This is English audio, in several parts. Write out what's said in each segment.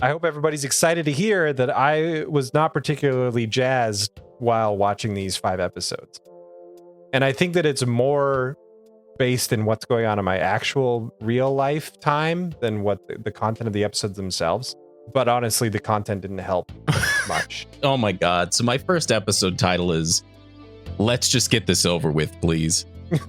I hope everybody's excited to hear that I was not particularly jazzed while watching these 5 episodes. And I think that it's more based in what's going on in my actual real life time than what the content of the episodes themselves. But honestly, the content didn't help much. Oh my God. So my first episode title is Let's Just Get This Over With, Please.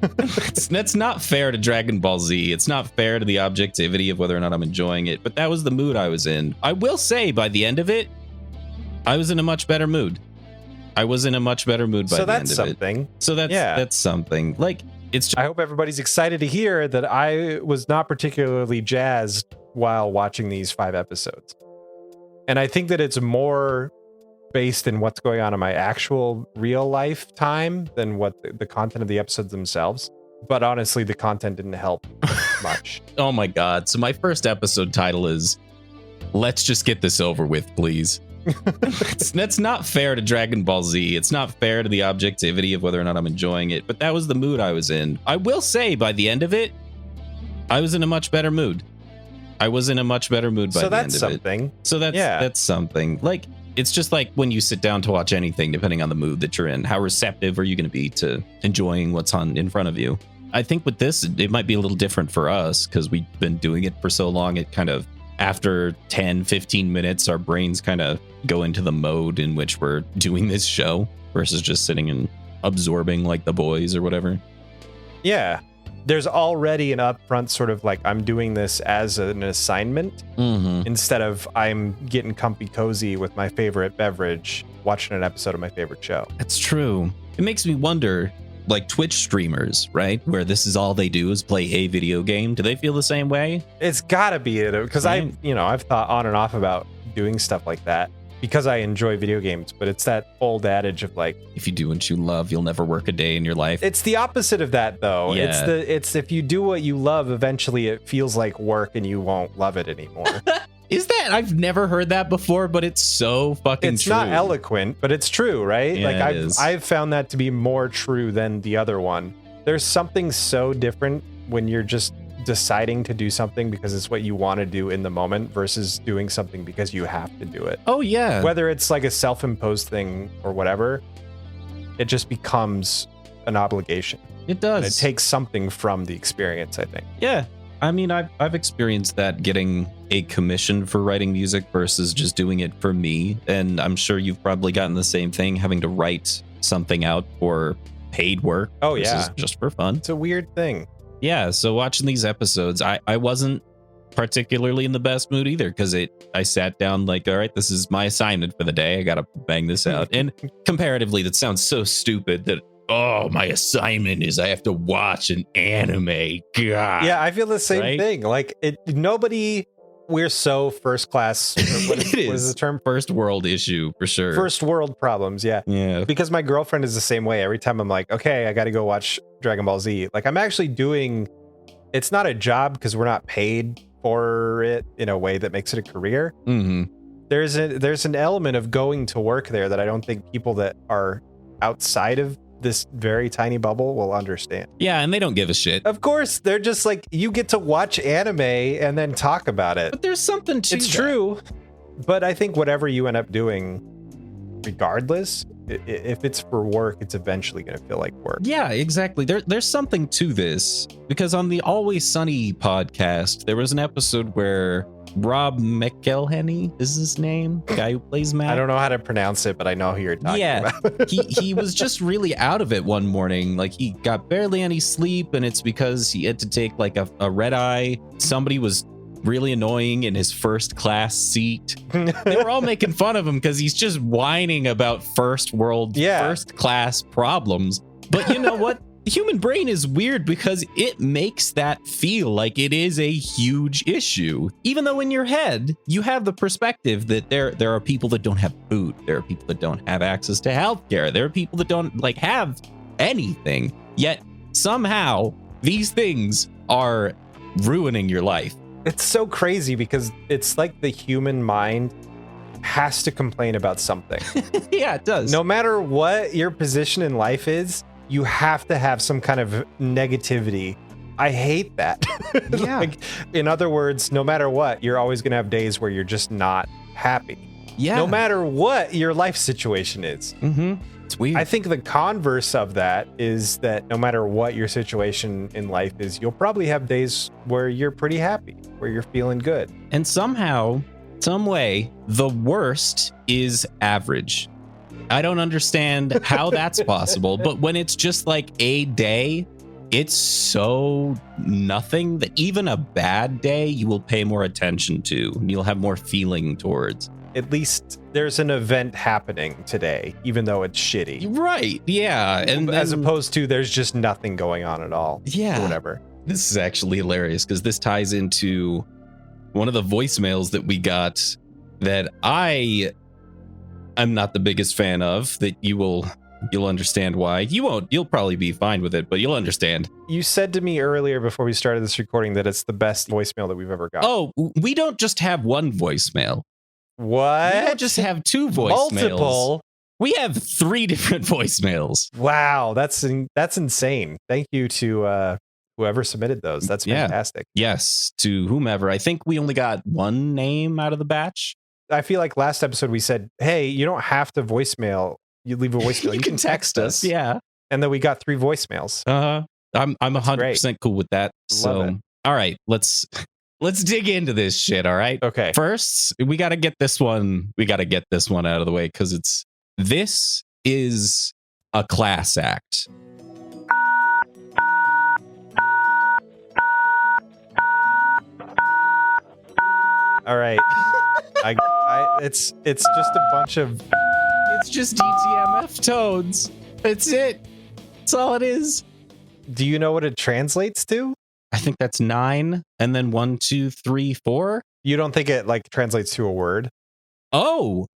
That's not fair to Dragon Ball Z. It's not fair to the objectivity of whether or not I'm enjoying it, but that was the mood I was in. I will say by the end of it, I was in a much better mood. I was in a much better mood by the end of something. it. So that's something. Like, it's just, I hope everybody's excited to hear that I was not particularly jazzed while watching these 5 episodes. And I think that it's more based in what's going on in my actual real life time than what the content of the episodes themselves. But honestly, the content didn't help much. Oh my God. So my first episode title is Let's Just Get This Over With, Please. That's not fair to Dragon Ball Z. It's not fair to the objectivity of whether or not I'm enjoying it, but that was the mood I was in. I will say by the end of it, I was in a much better mood. I was in a much better mood by the end of it. So that's something. Like, it's just like when you sit down to watch anything, depending on the mood that you're in, how receptive are you going to be to enjoying what's on in front of you? I think with this, it might be a little different for us because we've been doing it for so long. It kind of, after 10, 15 minutes, our brains kind of go into the mode in which we're doing this show versus just sitting and absorbing like the boys or whatever. Yeah. There's already an upfront sort of like, I'm doing this as an assignment instead of I'm getting comfy cozy with my favorite beverage, watching an episode of my favorite show. That's true. It makes me wonder, like Twitch streamers, right? Where this is all they do is play a video game. Do they feel the same way? It's gotta be it, because I've thought on and off about doing stuff like that because I enjoy video games, but it's that old adage of like, if you do what you love, you'll never work a day in your life. It's the opposite of that though. Yeah. It's if you do what you love, eventually it feels like work and you won't love it anymore. Is that? I've never heard that before, but it's so fucking it's true. It's not eloquent, but it's true, right? Yeah, like I've found that to be more true than the other one. There's something so different when you're just deciding to do something because it's what you want to do in the moment versus doing something because you have to do it. Oh yeah. Whether it's like a self-imposed thing or whatever, it just becomes an obligation. It does. And it takes something from the experience, I think. Yeah. I mean, I've experienced that, getting a commission for writing music versus just doing it for me. And I'm sure you've probably gotten the same thing, having to write something out for paid work. Oh, yeah. Just for fun. It's a weird thing. Yeah. So watching these episodes, I wasn't particularly in the best mood either, because I sat down like, all right, this is my assignment for the day. I got to bang this out. And comparatively, that sounds so stupid that, oh, my assignment is I have to watch an anime. God. Yeah, I feel the same thing. Like, we're so first class. What is the term? First world issue, for sure. First world problems, yeah. Yeah. Because my girlfriend is the same way. Every time I'm like, okay, I got to go watch Dragon Ball Z. Like, I'm actually doing, it's not a job because we're not paid for it in a way that makes it a career. Mm-hmm. There's an element of going to work there that I don't think people that are outside of this very tiny bubble will understand. Yeah, and they don't give a shit. Of course, they're just like, you get to watch anime and then talk about it. But there's something to It's that. true. But I think whatever you end up doing, regardless, if it's for work, it's eventually going to feel like work. Yeah, exactly. There's something to this, because on the Always Sunny podcast, there was an episode where Rob McElhenney is his name, the guy who plays Matt. I don't know how to pronounce it, but I know who you're talking about. he was just really out of it one morning. Like, he got barely any sleep, and it's because he had to take like a red eye. Somebody was really annoying in his first class seat. They were all making fun of him because he's just whining about first class problems. But you know what? The human brain is weird because it makes that feel like it is a huge issue. Even though in your head, you have the perspective that there are people that don't have food. There are people that don't have access to healthcare. There are people that don't like have anything. Yet somehow these things are ruining your life. It's so crazy because it's like the human mind has to complain about something. Yeah, it does. No matter what your position in life is, you have to have some kind of negativity I hate that. Yeah. Like, in other words, no matter what, you're always going to have days where you're just not happy. Yeah. No matter what your life situation is. Mm-hmm. It's weird. I think the converse of that is that no matter what your situation in life is, you'll probably have days where you're pretty happy, where you're feeling good. And somehow, some way, the worst is average. I don't understand how that's possible, but when it's just like a day, it's so nothing that even a bad day you will pay more attention to and you'll have more feeling towards. At least there's an event happening today, even though it's shitty. Right. Yeah. And as then, opposed to there's just nothing going on at all. Yeah. Or whatever. This is actually hilarious because this ties into one of the voicemails that we got that I'm not the biggest fan of, that you'll understand why. You'll probably be fine with it, but you'll understand. You said to me earlier before we started this recording that it's the best voicemail that we've ever got. Oh, we don't just have one voicemail. What? We don't just have two voicemails. Multiple? We have 3 different voicemails. Wow, that's insane. Thank you to whoever submitted those. That's fantastic. Yes, to whomever. I think we only got one name out of the batch. I feel like last episode we said, hey, you don't have to voicemail. You leave a voicemail. You can text us. Yeah. And then we got 3 voicemails. I'm 100% cool with that. So, all right, let's dig into this shit. All right. Okay. First, we got to get this one. We got to get this one out of the way because this is a class act. All right. It's just a bunch of. It's just DTMF tones. That's it. That's all it is. Do you know what it translates to? I think that's 9 and then 1, 2, 3, 4. You don't think it like translates to a word? Oh,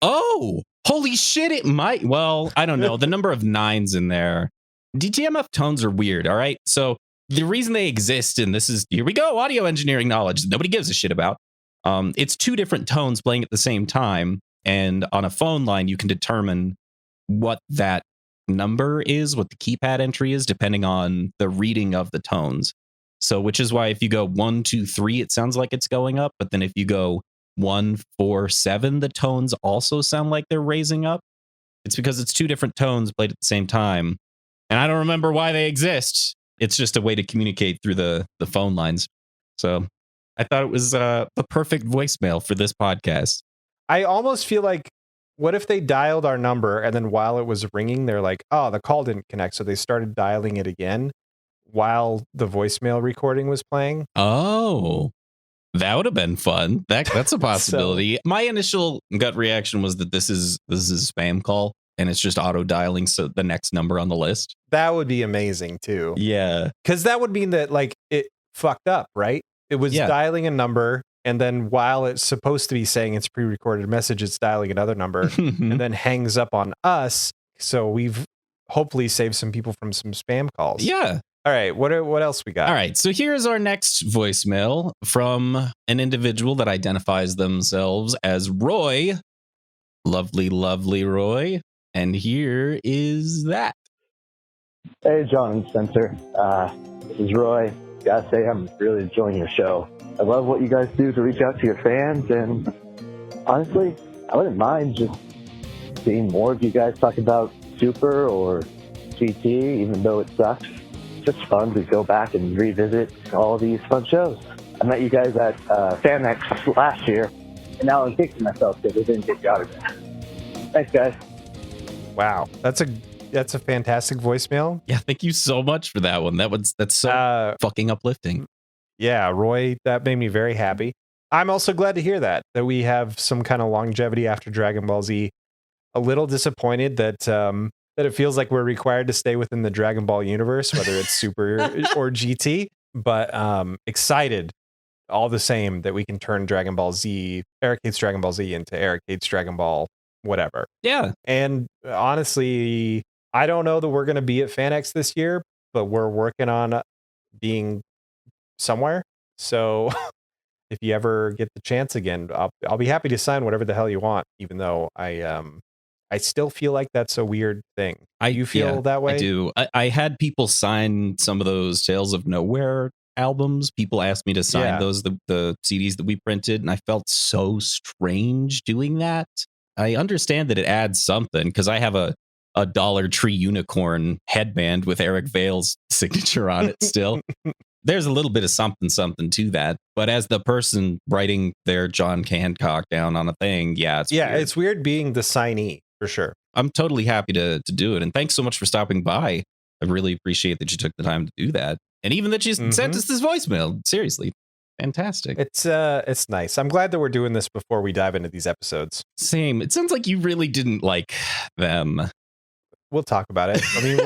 holy shit. It might. Well, I don't know. The number of 9s in there. DTMF tones are weird. All right. So the reason they exist, and this is, here we go, audio engineering knowledge nobody gives a shit about. It's 2 different tones playing at the same time. And on a phone line, you can determine what that number is, what the keypad entry is, depending on the reading of the tones. So, which is why if you go 1, 2, 3, it sounds like it's going up. But then if you go 1, 4, 7, the tones also sound like they're raising up. It's because it's 2 different tones played at the same time. And I don't remember why they exist. It's just a way to communicate through the phone lines. So I thought it was the perfect voicemail for this podcast. I almost feel like, what if they dialed our number and then while it was ringing, they're like, oh, the call didn't connect. So they started dialing it again while the voicemail recording was playing. Oh, that would have been fun. That's a possibility. My initial gut reaction was that this is a spam call and it's just auto dialing so the next number on the list. That would be amazing too. Yeah. Because that would mean that like it fucked up, right? It was dialing a number, and then while it's supposed to be saying it's pre-recorded message, it's dialing another number and then hangs up on us. So we've hopefully saved some people from some spam calls. Yeah. All right. What else we got? All right. So here's our next voicemail from an individual that identifies themselves as Roy. Lovely, lovely Roy. And here is that. Hey, John and Spencer. This is Roy. Gotta say, I'm really enjoying your show. I love what you guys do to reach out to your fans, and honestly, I wouldn't mind just seeing more of you guys talk about Super or GT, even though it sucks. It's just fun to go back and revisit all these fun shows. I met you guys at FanX last year, and now I'm kicking myself because I didn't get you out of there. Thanks, guys. Wow, that's a fantastic voicemail. Yeah, thank you so much for that one. That's so fucking uplifting. Yeah, Roy, that made me very happy. I'm also glad to hear that we have some kind of longevity after Dragon Ball Z. A little disappointed that that it feels like we're required to stay within the Dragon Ball universe, whether it's Super or GT, but excited all the same that we can turn Dragon Ball Z, Arcade's Dragon Ball Z into Arcade's Dragon Ball whatever. Yeah. And honestly, I don't know that we're going to be at FanX this year, but we're working on being somewhere. So if you ever get the chance again, I'll be happy to sign whatever the hell you want, even though I still feel like that's a weird thing. You feel that way? I do. I had people sign some of those Tales of Nowhere albums. People asked me to sign Yeah. those, the CDs that we printed, and I felt so strange doing that. I understand that it adds something because I have a Dollar Tree unicorn headband with Eric Vale's signature on it still. There's a little bit of something to that. But as the person writing their John Hancock down on a thing, it's weird. It's weird being the signee for sure. I'm totally happy to do it. And thanks so much for stopping by. I really appreciate that you took the time to do that. And even that you sent us this voicemail. Seriously, fantastic. It's nice. I'm glad that we're doing this before we dive into these episodes. Same. It sounds like you really didn't like them. We'll talk about it. I mean,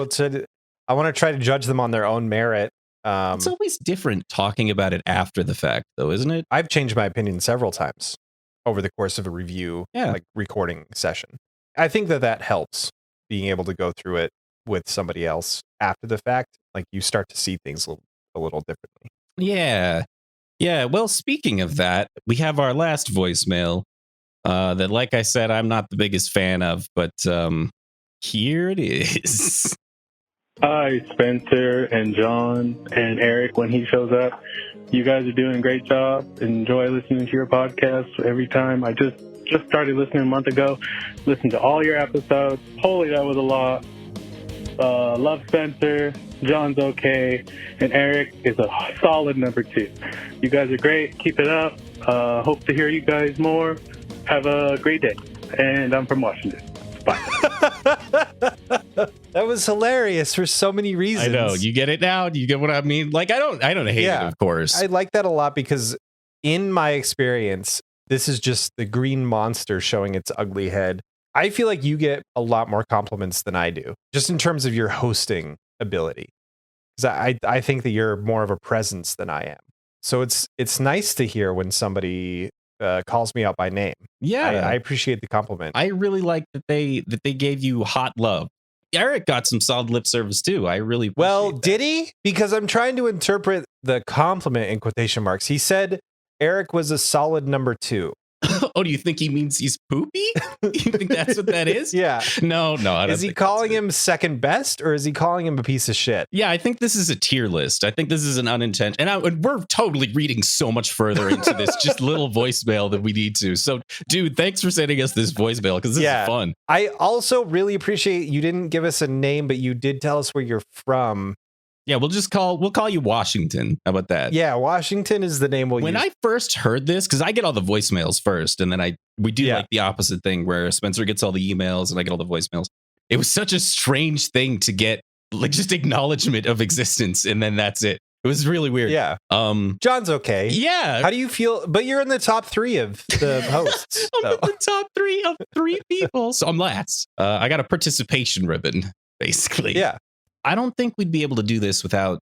I want to try to judge them on their own merit. It's always different talking about it after the fact, though, isn't it? I've changed my opinion several times over the course of a review, like recording session. I think that helps, being able to go through it with somebody else after the fact. Like, you start to see things a little differently. Yeah. Well, speaking of that, we have our last voicemail that, like I said, I'm not the biggest fan of, but here it is. Hi, Spencer and John and Eric when he shows up. You guys are doing a great job. Enjoy listening to your podcast every time. I just started listening a month ago. Listened to all your episodes. Holy, that was a lot. Love Spencer. John's okay. And Eric is a solid number 2. You guys are great. Keep it up. Hope to hear you guys more. Have a great day. And I'm from Washington. Bye. That was hilarious for so many reasons. I know. You get it now? Do you get what I mean? Like, I don't hate it, of course. I like that a lot because in my experience, this is just the green monster showing its ugly head. I feel like you get a lot more compliments than I do, just in terms of your hosting ability. Because I think that you're more of a presence than I am. So it's nice to hear when somebody calls me out by name. Yeah, I appreciate the compliment. I really like that they gave you hot love. Eric got some solid lip service too. I really did he? Because I'm trying to interpret the compliment in quotation marks. He said Eric was a solid number 2. Oh, do you think he means he's poopy? You think that's what that is? Yeah. No, I don't. Is he calling him second best, or is he calling him a piece of shit? Yeah, I think this is a tier list. I think this is an unintentional, and we're totally reading so much further into this just little voicemail than we need to. So, dude, thanks for sending us this voicemail because this is fun. I also really appreciate you didn't give us a name, but you did tell us where you're from. Yeah, we'll call you Washington. How about that? Yeah, Washington is the name we'll use. When I first heard this, because I get all the voicemails first, and then we do like the opposite thing where Spencer gets all the emails and I get all the voicemails. It was such a strange thing to get, like, just acknowledgement of existence, and then that's it. It was really weird. Yeah. John's okay. Yeah. How do you feel? But you're in the top 3 of the hosts. I'm in the top 3 of 3 people. So I'm last. I got a participation ribbon, basically. Yeah. I don't think we'd be able to do this without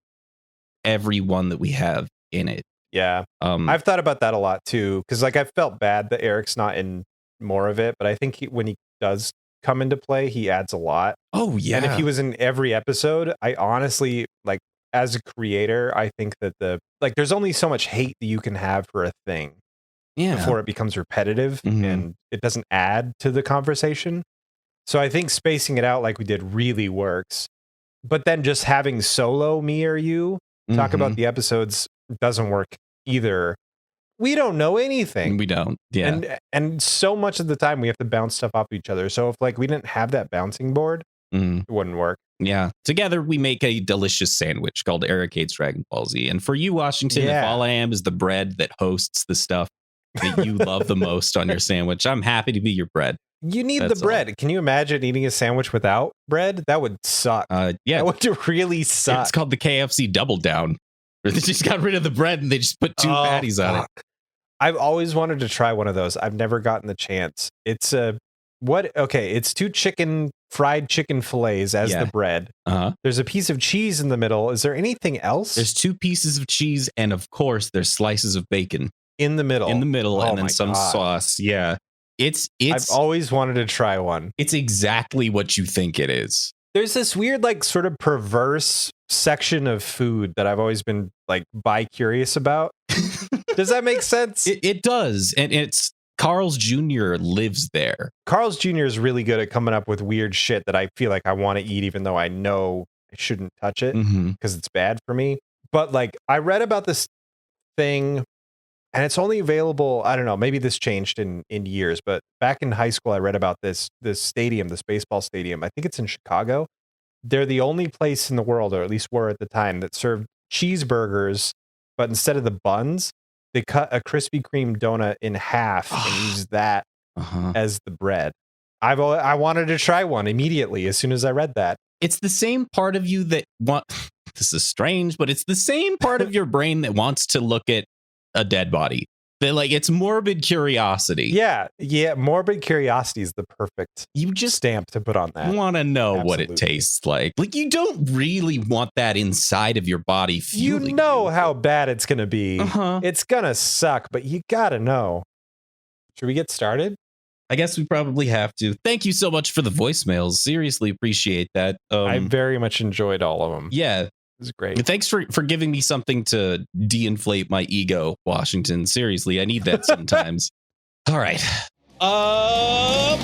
everyone that we have in it. Yeah. I've thought about that a lot too, because like I felt bad that Eric's not in more of it, but I think when he does come into play, he adds a lot. Oh yeah. And if he was in every episode, I honestly, like, as a creator, I think that there's only so much hate that you can have for a thing before it becomes repetitive and it doesn't add to the conversation. So I think spacing it out like we did really works. But then just having solo me or you talk about the episodes doesn't work either. We don't know anything. We don't. Yeah. And so much of the time we have to bounce stuff off each other. So if like we didn't have that bouncing board, it wouldn't work. Yeah. Together we make a delicious sandwich called Eric Hates Dragon Ball Z. And for you, Washington, if all I am is the bread that hosts the stuff that you love the most on your sandwich, I'm happy to be your bread. You need the bread. Can you imagine eating a sandwich without bread? That would suck. Yeah. That would really suck. It's called the KFC Double Down. They just got rid of the bread and they just put 2 patties on it. I've always wanted to try one of those. I've never gotten the chance. It's it's 2 fried chicken fillets as the bread. There's a piece of cheese in the middle. Is there anything else? There's 2 pieces of cheese, and of course there's slices of bacon in the middle. And then some sauce. Yeah. It's I've always wanted to try one. It's exactly what you think it is. There's this weird, like, sort of perverse section of food that I've always been like bi-curious about. Does that make sense? It does. And it's Carl's Jr. lives there. Carl's Jr. is really good at coming up with weird shit that I feel like I want to eat, even though I know I shouldn't touch it because it's bad for me. But like I read about this thing and it's only available, I don't know, maybe this changed in years, but back in high school I read about this stadium, this baseball stadium. I think it's in Chicago. They're the only place in the world, or at least were at the time, that served cheeseburgers, but instead of the buns, they cut a Krispy Kreme donut in half and use that as the bread. I wanted to try one immediately as soon as I read that. It's the same part of you that this is strange, but it's the same part of your brain that wants to look at a dead body. That like it's morbid curiosity. Yeah, morbid curiosity is the perfect stamp to put on that. Want to know what it tastes like. Like you don't really want that inside of your body fueling you know how bad it's going to be. It's going to suck, but you got to know. Should we get started? I guess we probably have to. Thank you so much for the voicemails. Seriously appreciate that. I very much enjoyed all of them. Yeah. It was great. And thanks for giving me something to de-inflate my ego, Washington. Seriously, I need that sometimes. All right.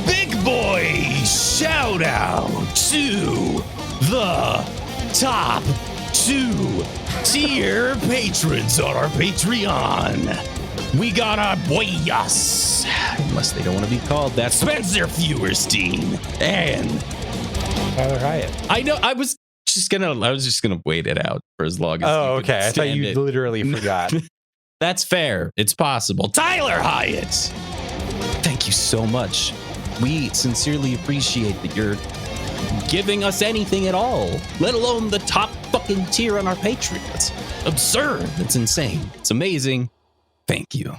Big boy shout out to the top 2-tier patrons on our Patreon. We got our boyas, unless they don't want to be called that, Spencer Feuerstein and Tyler Hyatt. I know I was just gonna wait it out for as long as okay. I thought you literally forgot. That's fair. It's possible. Tyler Hyatt. Thank you so much. We sincerely appreciate that you're giving us anything at all, let alone the top fucking tier on our Patreon. That's absurd. That's insane. It's amazing. Thank you.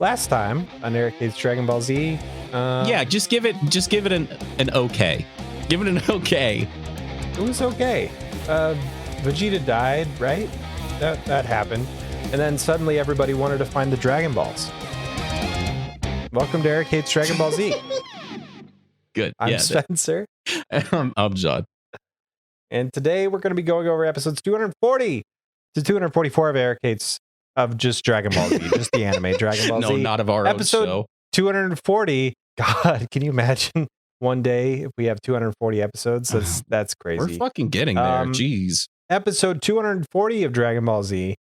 Last time on Eric Hates Dragon Ball Z. Yeah, just give it an okay. Give it an okay. It was okay. Vegeta died, right? That happened. And then suddenly everybody wanted to find the Dragon Balls. Welcome to Eric Hates Dragon Ball Z. Good. I'm Spencer. I'm John. And today we're going to be going over episodes 240 to 244 of Eric Hates of just Dragon Ball Z, just the anime Dragon Ball Z. No, not of our episode own show. 240. God, can you imagine one day if we have 240 episodes? That's crazy. We're fucking getting there. Jeez. Episode 240 of Dragon Ball Z.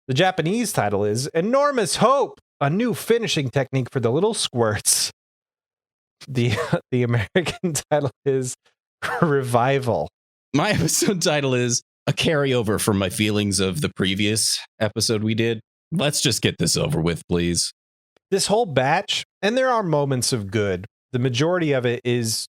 The Japanese title is Enormous Hope, a new finishing technique for the little squirts. The American title is Revival. My episode title is a carryover from my feelings of the previous episode we did. Let's just get this over with, please. This whole batch, and there are moments of good, the majority of it is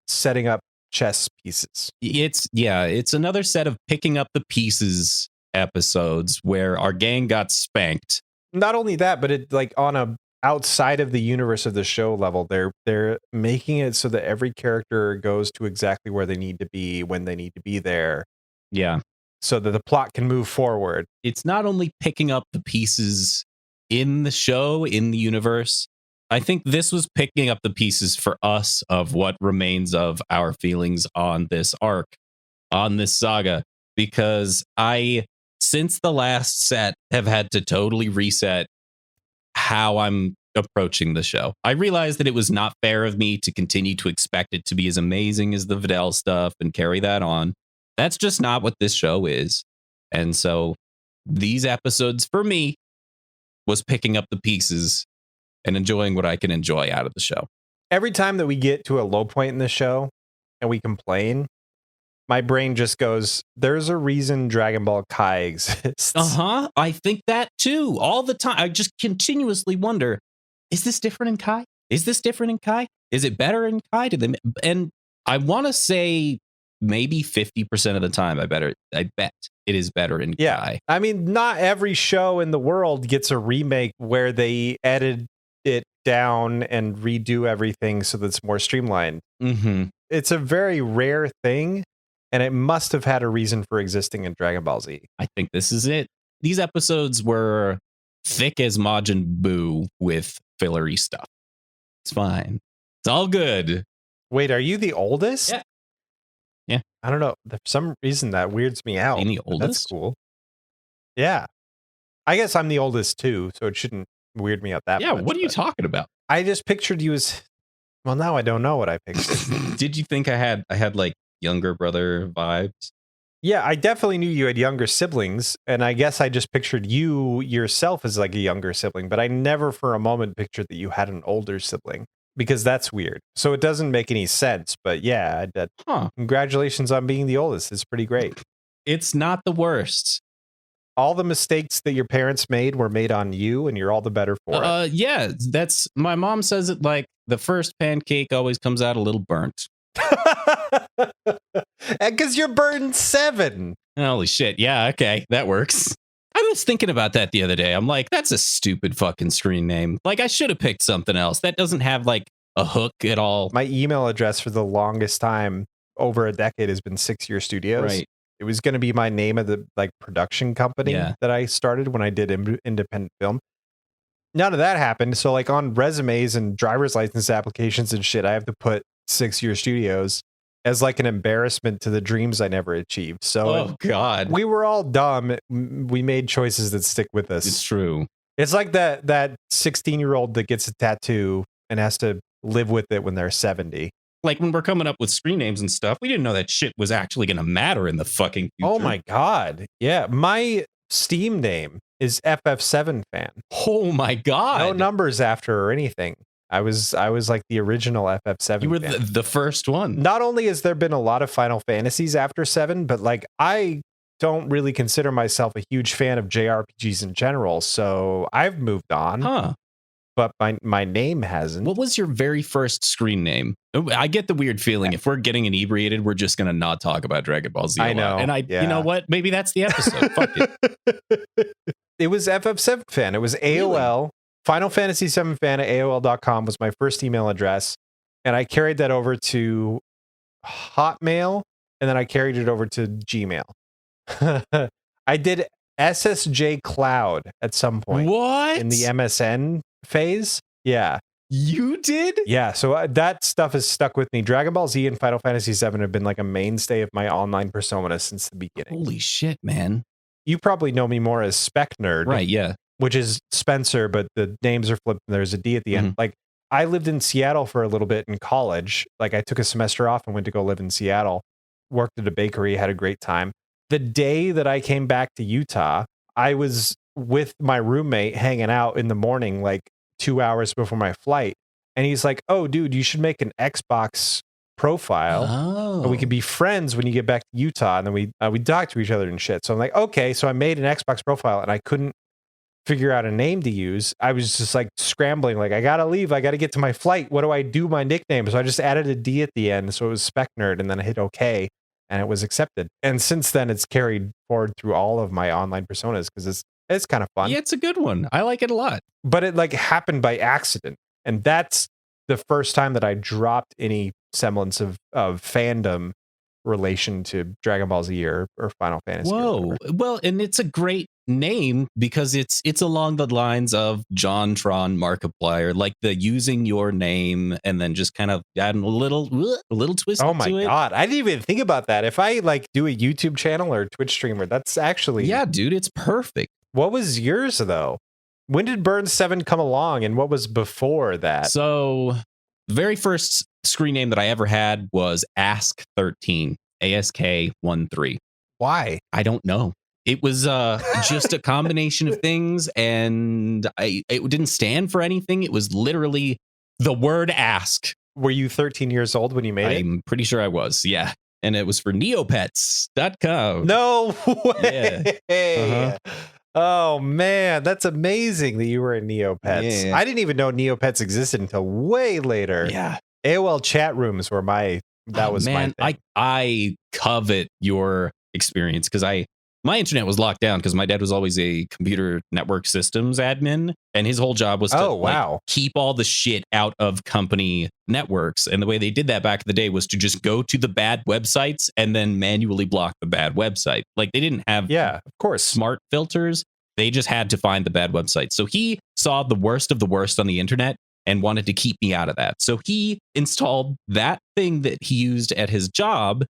setting up chess pieces. It's another set of picking up the pieces episodes where our gang got spanked. Not only that, but it like on a outside of the universe of the show level, they're making it so that every character goes to exactly where they need to be when they need to be there. Yeah. So that the plot can move forward. It's not only picking up the pieces in the show, in the universe. I think this was picking up the pieces for us of what remains of our feelings on this arc, on this saga, because I, since the last set, have had to totally reset how I'm approaching the show. I realized that it was not fair of me to continue to expect it to be as amazing as the Videl stuff and carry that on. That's just not what this show is. And so these episodes for me was picking up the pieces and enjoying what I can enjoy out of the show. Every time that we get to a low point in the show and we complain, my brain just goes, there's a reason Dragon Ball Kai exists. I think that too. All the time. I just continuously wonder, is this different in Kai? Is this different in Kai? Is it better in Kai? And I want to say maybe 50% of the time, I bet it is better in Kai. I mean, not every show in the world gets a remake where they edit it down and redo everything so that it's more streamlined. Mm-hmm. It's a very rare thing, and it must have had a reason for existing in Dragon Ball Z. I think this is it. These episodes were thick as Majin Buu with fillery stuff. It's fine. It's all good. Wait, are you the oldest? Yeah. I don't know. For some reason that weirds me out. Being the oldest? That's cool. Yeah. I guess I'm the oldest too, so it shouldn't weird me out that much. Yeah, what are you talking about? I just pictured you as, well, now I don't know what I pictured. Did you think I had like younger brother vibes? Yeah, I definitely knew you had younger siblings, and I guess I just pictured you yourself as like a younger sibling, but I never for a moment pictured that you had an older sibling because that's weird. So it doesn't make any sense, but yeah, congratulations on being the oldest. It's pretty great. It's not the worst. All the mistakes that your parents made were made on you, and you're all the better for it. Yeah, that's my mom says it like the first pancake always comes out a little burnt. Because you're burning 7. Holy shit. Yeah, okay, that works. I was thinking about that the other day. I'm like, that's a stupid fucking screen name. Like, I should have picked something else. That doesn't have like a hook at all. My email address for the longest time, over a decade, has been 6 Year Studios. Right. It was going to be my name of the like production company that I started when I did independent film. None of that happened. So like on resumes and driver's license applications and shit, I have to put 6 Year Studios as like an embarrassment to the dreams I never achieved. So oh God, we were all dumb. We made choices that stick with us. It's true. It's like that 16-year-old that gets a tattoo and has to live with it when they're 70. Like when we're coming up with screen names and stuff, we didn't know that shit was actually going to matter in the fucking future. Oh my God. Yeah. My Steam name is FF7 fan. Oh my God. No numbers after or anything. I was like the original FF7 You were fan. the first one. Not only has there been a lot of Final Fantasies after 7, but like I don't really consider myself a huge fan of JRPGs in general. So I've moved on. Huh. But my name hasn't. What was your very first screen name? I get the weird feeling if we're getting inebriated, we're just gonna not talk about Dragon Ball Z. I know. And you know what? Maybe that's the episode. Fuck it. It was FF7 fan. It was AOL. Really? Final Fantasy 7 fan at AOL.com was my first email address. And I carried that over to Hotmail. And then I carried it over to Gmail. I did SSJ Cloud at some point. What? In the MSN phase. Yeah. You did? Yeah. So that stuff has stuck with me. Dragon Ball Z and Final Fantasy 7 have been like a mainstay of my online persona since the beginning. Holy shit, man. You probably know me more as Spec Nerd. Right, yeah. Which is Spencer, but the names are flipped and there's a D at the end. Like I lived in Seattle for a little bit in college. Like I took a semester off and went to go live in Seattle, worked at a bakery, had a great time. The day that I came back to Utah, I was with my roommate hanging out in the morning, like 2 hours before my flight. And he's like, oh, dude, you should make an Xbox profile. Oh. And we could be friends when you get back to Utah. And then we talk to each other and shit. So I'm like, okay. So I made an Xbox profile and I couldn't figure out a name to use. I was just like scrambling, like, I gotta leave. I gotta get to my flight. What do I do my nickname? So I just added a D at the end. So it was Spec Nerd. And then I hit OK. And it was accepted. And since then, it's carried forward through all of my online personas because it's kind of fun. Yeah, it's a good one. I like it a lot. But it like happened by accident. And that's the first time that I dropped any semblance of fandom relation to Dragon Ball Z or Final Fantasy. Whoa. Well, and it's a great name because it's along the lines of JonTron Markiplier, like the using your name and then just kind of adding a little twist. Oh my to it. God. I didn't even think about that. If I like do a YouTube channel or a Twitch streamer, that's actually. Yeah, dude, it's perfect. What was yours though? When did Burn 7 come along and what was before that? So the very first screen name that I ever had was Ask13, ASK13. Why? I don't know. It was just a combination of things, and it didn't stand for anything. It was literally the word ask. Were you 13 years old when you made it? I'm pretty sure I was, yeah. And it was for neopets.com. No way. Yeah. Oh man, that's amazing that you were in Neopets. Yeah. I didn't even know Neopets existed until way later. Yeah. AOL chat rooms were my my thing. I covet your experience because my internet was locked down because my dad was always a computer network systems admin, and his whole job was to like, keep all the shit out of company networks. And the way they did that back in the day was to just go to the bad websites and then manually block the bad website. Like they didn't have of course smart filters. They just had to find the bad website. So he saw the worst of the worst on the internet and wanted to keep me out of that. So he installed that thing that he used at his job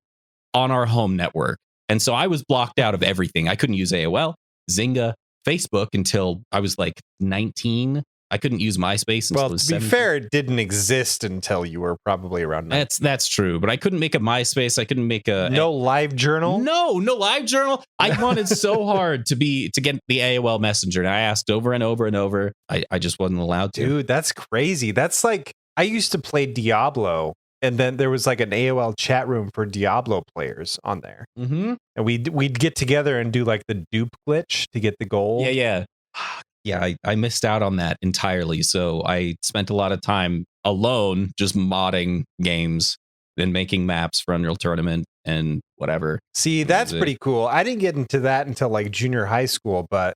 on our home network. And so I was blocked out of everything. I couldn't use AOL, Zynga, Facebook until I was like 19. I couldn't use MySpace until I Well, was to be 17. fair, it didn't exist until you were probably around 9. That's true, but I couldn't make a MySpace. I couldn't make a No live journal? No live journal. I wanted so hard to get the AOL Messenger, and I asked over and over and over. I just wasn't allowed to. Dude, that's crazy. That's like, I used to play Diablo, and then there was like an AOL chat room for Diablo players on there. Mm-hmm. And we'd get together and do like the dupe glitch to get the gold. Yeah. Yeah, I missed out on that entirely. So I spent a lot of time alone just modding games and making maps for Unreal Tournament and whatever. See, that's pretty cool. I didn't get into that until like junior high school, but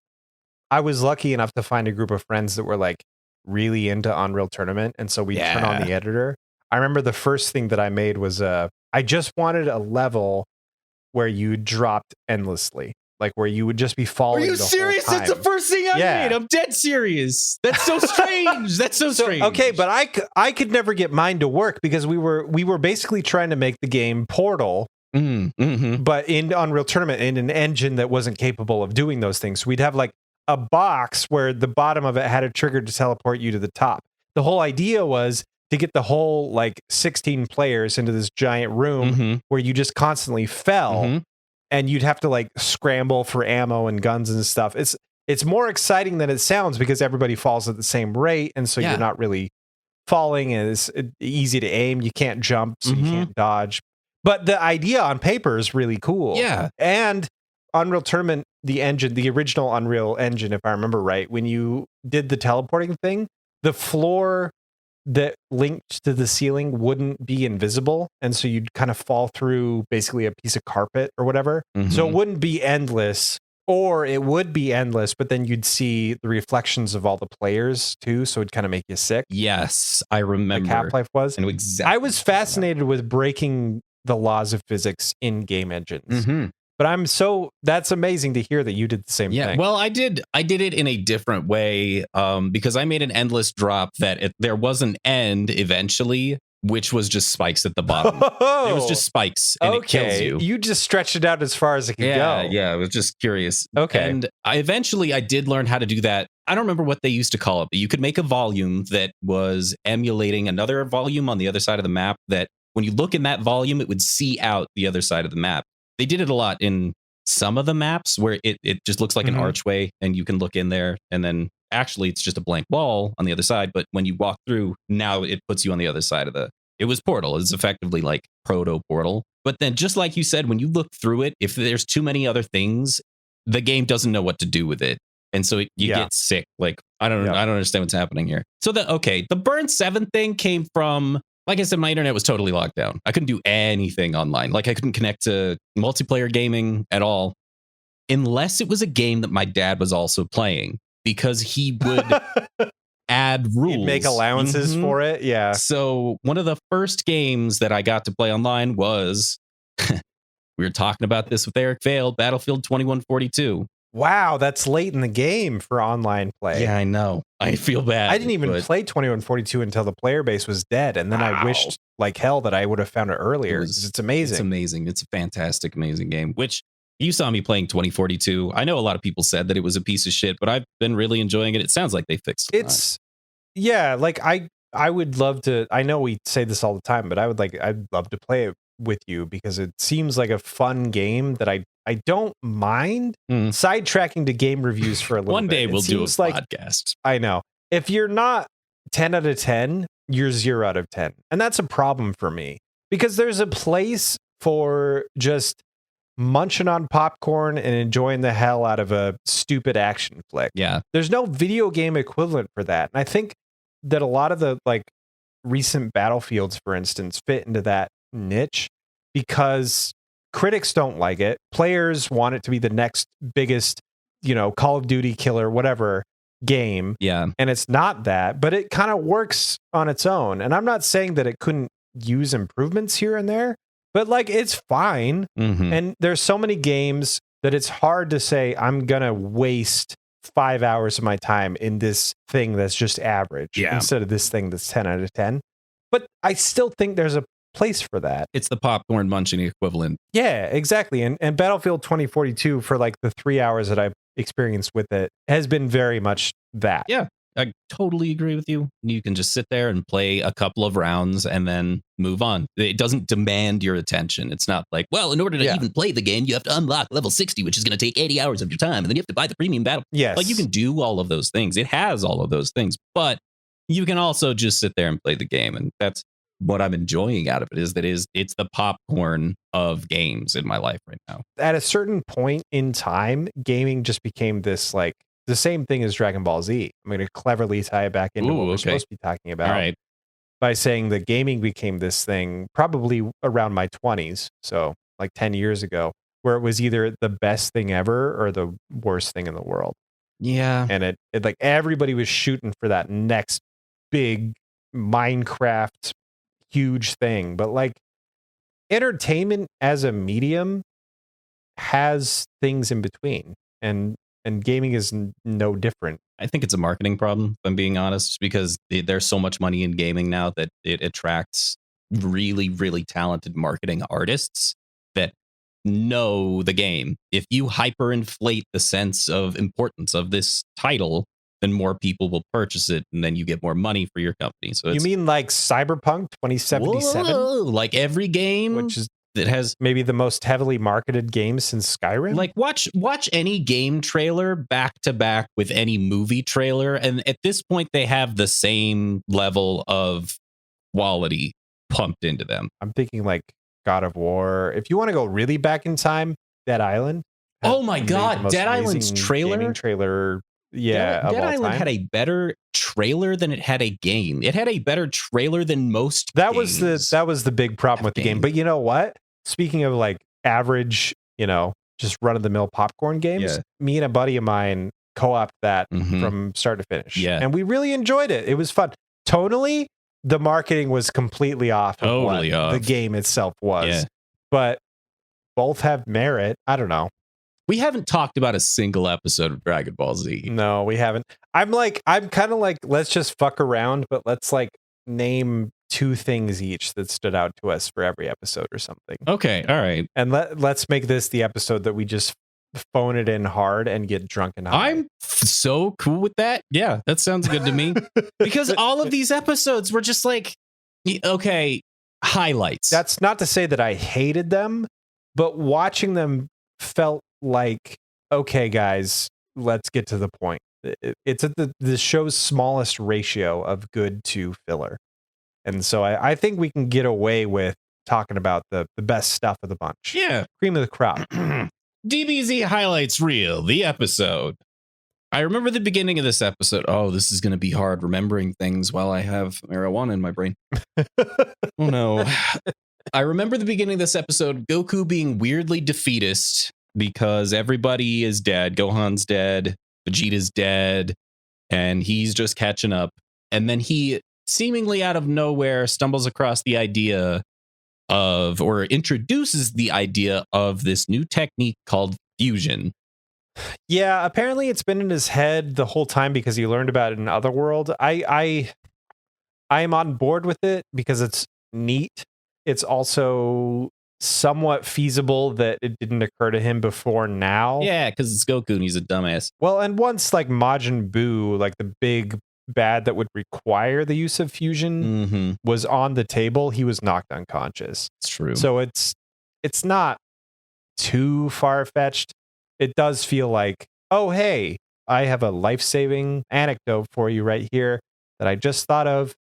I was lucky enough to find a group of friends that were like really into Unreal Tournament. And so we turn on the editor. I remember the first thing that I made was I just wanted a level where you dropped endlessly. Like where you would just be falling. Are you serious? That's the first thing I made. I'm dead serious. That's so strange. That's so strange. Okay, but I could never get mine to work because we were basically trying to make the game Portal, but in Unreal Tournament in an engine that wasn't capable of doing those things. So we'd have like a box where the bottom of it had a trigger to teleport you to the top. The whole idea was to get the whole like 16 players into this giant room where you just constantly fell. And you'd have to like scramble for ammo and guns and stuff. It's more exciting than it sounds because everybody falls at the same rate, and so you're not really falling, and it's easy to aim. You can't jump, so you can't dodge. But the idea on paper is really cool. Yeah. And Unreal Tournament, the engine, the original Unreal Engine, if I remember right, when you did the teleporting thing, the floor that linked to the ceiling wouldn't be invisible, and so you'd kind of fall through basically a piece of carpet or whatever. So it wouldn't be endless, or it would be endless, but then you'd see the reflections of all the players too, so it'd kind of make you sick. Yes, I remember. Like Half-Life was. And exactly. I was fascinated with breaking the laws of physics in game engines. But that's amazing to hear that you did the same thing. Well, I did it in a different way because I made an endless drop that there was an end eventually, which was just spikes at the bottom. It was just spikes and it kills you. You just stretched it out as far as it could go. Yeah, I was just curious. Okay. And I did learn how to do that. I don't remember what they used to call it, but you could make a volume that was emulating another volume on the other side of the map that when you look in that volume, it would see out the other side of the map. They did it a lot in some of the maps where it just looks like an archway and you can look in there and then actually it's just a blank wall on the other side. But when you walk through, now it puts you on the other side of it was Portal. It's effectively like proto Portal. But then just like you said, when you look through it, if there's too many other things, the game doesn't know what to do with it. And so you get sick. Like, I don't understand what's happening here. So the Burn 7 thing came from, like I said, my internet was totally locked down. I couldn't do anything online. Like I couldn't connect to multiplayer gaming at all, unless it was a game that my dad was also playing, because he would add rules. He'd make allowances for it. Yeah. So one of the first games that I got to play online was, we were talking about this with Eric Vale, Battlefield 2142. Wow, that's late in the game for online play. Yeah, I know. I feel bad. I didn't even play 2142 until the player base was dead, and then I wished like hell that I would have found it earlier. It's amazing. It's amazing. It's a fantastic, amazing game, which you saw me playing 2042. I know a lot of people said that it was a piece of shit, but I've been really enjoying it. It sounds like they fixed it. Like I would love to, I know we say this all the time, but I'd love to play it with you because it seems like a fun game that I don't mind sidetracking to game reviews for a little bit. One day we'll do a podcast. I know. If you're not 10 out of 10, you're 0 out of 10. And that's a problem for me because there's a place for just munching on popcorn and enjoying the hell out of a stupid action flick. Yeah. There's no video game equivalent for that. And I think that a lot of the like recent Battlefields, for instance, fit into that niche because critics don't like it. Players want it to be the next biggest, Call of Duty killer, whatever game. Yeah. And it's not that, but it kind of works on its own. And I'm not saying that it couldn't use improvements here and there, but like it's fine. And there's so many games that it's hard to say I'm going to waste 5 hours of my time in this thing that's just average instead of this thing that's 10 out of 10. But I still think there's a place for that. It's the popcorn munching equivalent. Yeah, exactly. And Battlefield 2042 for like the 3 hours that I've experienced with it has been very much that. Yeah. I totally agree with you. You can just sit there and play a couple of rounds and then move on. It doesn't demand your attention. It's not like, well, in order to even play the game, you have to unlock level 60, which is going to take 80 hours of your time, and then you have to buy the premium battle. Yes. Like, you can do all of those things. It has all of those things, but you can also just sit there and play the game, and that's what I'm enjoying out of it. It's the popcorn of games in my life right now. At a certain point in time, gaming just became this, like, the same thing as Dragon Ball Z. I'm going to cleverly tie it back into what we're supposed to be talking about. All right. By saying that gaming became this thing probably around my 20s, so like 10 years ago, where it was either the best thing ever or the worst thing in the world. Yeah. And it like everybody was shooting for that next big Minecraft huge thing. But like entertainment as a medium has things in between, and gaming is no different. I think it's a marketing problem, if I'm being honest, because there's so much money in gaming now that it attracts really, really talented marketing artists that know the game. If you hyperinflate the sense of importance of this title, then more people will purchase it, and then you get more money for your company. So you mean like Cyberpunk 2077? Like every game, which is that has maybe the most heavily marketed game since Skyrim. Like watch any game trailer back to back with any movie trailer, and at this point they have the same level of quality pumped into them. I'm thinking like God of War. If you want to go really back in time, Dead Island. Oh my God, Dead Island's trailer. Yeah, Dead Island had a better trailer than it had a game. It had a better trailer than most. That was the big problem with the game. But you know what? Speaking of like average, just run of the mill popcorn games, me and a buddy of mine co-opted that from start to finish. Yeah. And we really enjoyed it. It was fun. Tonally, the marketing was completely off of what the game itself was. Yeah. But both have merit. I don't know. We haven't talked about a single episode of Dragon Ball Z. No, we haven't. I'm kind of like, let's just fuck around, but let's like name 2 things each that stood out to us for every episode or something. Okay, all right. And let's make this the episode that we just phone it in hard and get drunk and high. I'm so cool with that. Yeah, that sounds good to me. Because all of these episodes were just like, okay, highlights. That's not to say that I hated them, but watching them felt like, okay, guys, let's get to the point. It's at the show's smallest ratio of good to filler. And so I think we can get away with talking about the best stuff of the bunch. Yeah. Cream of the crop. DBZ highlights reel, the episode. I remember the beginning of this episode. Oh, this is going to be hard remembering things while I have marijuana in my brain. Oh, no. I remember the beginning of this episode, Goku being weirdly defeatist because everybody is dead. Gohan's dead. Vegeta's dead. And he's just catching up. And then he seemingly out of nowhere stumbles across the idea of, or introduces the idea of, this new technique called fusion. Yeah, apparently it's been in his head the whole time because he learned about it in Otherworld. I am on board with it because it's neat. It's also somewhat feasible that it didn't occur to him before now. Yeah, because it's Goku and he's a dumbass. Well, and once like Majin Buu, like the big bad that would require the use of fusion, was on the table, he was knocked unconscious. It's true. So it's not too far-fetched. It does feel like, oh, hey, I have a life-saving anecdote for you right here that I just thought of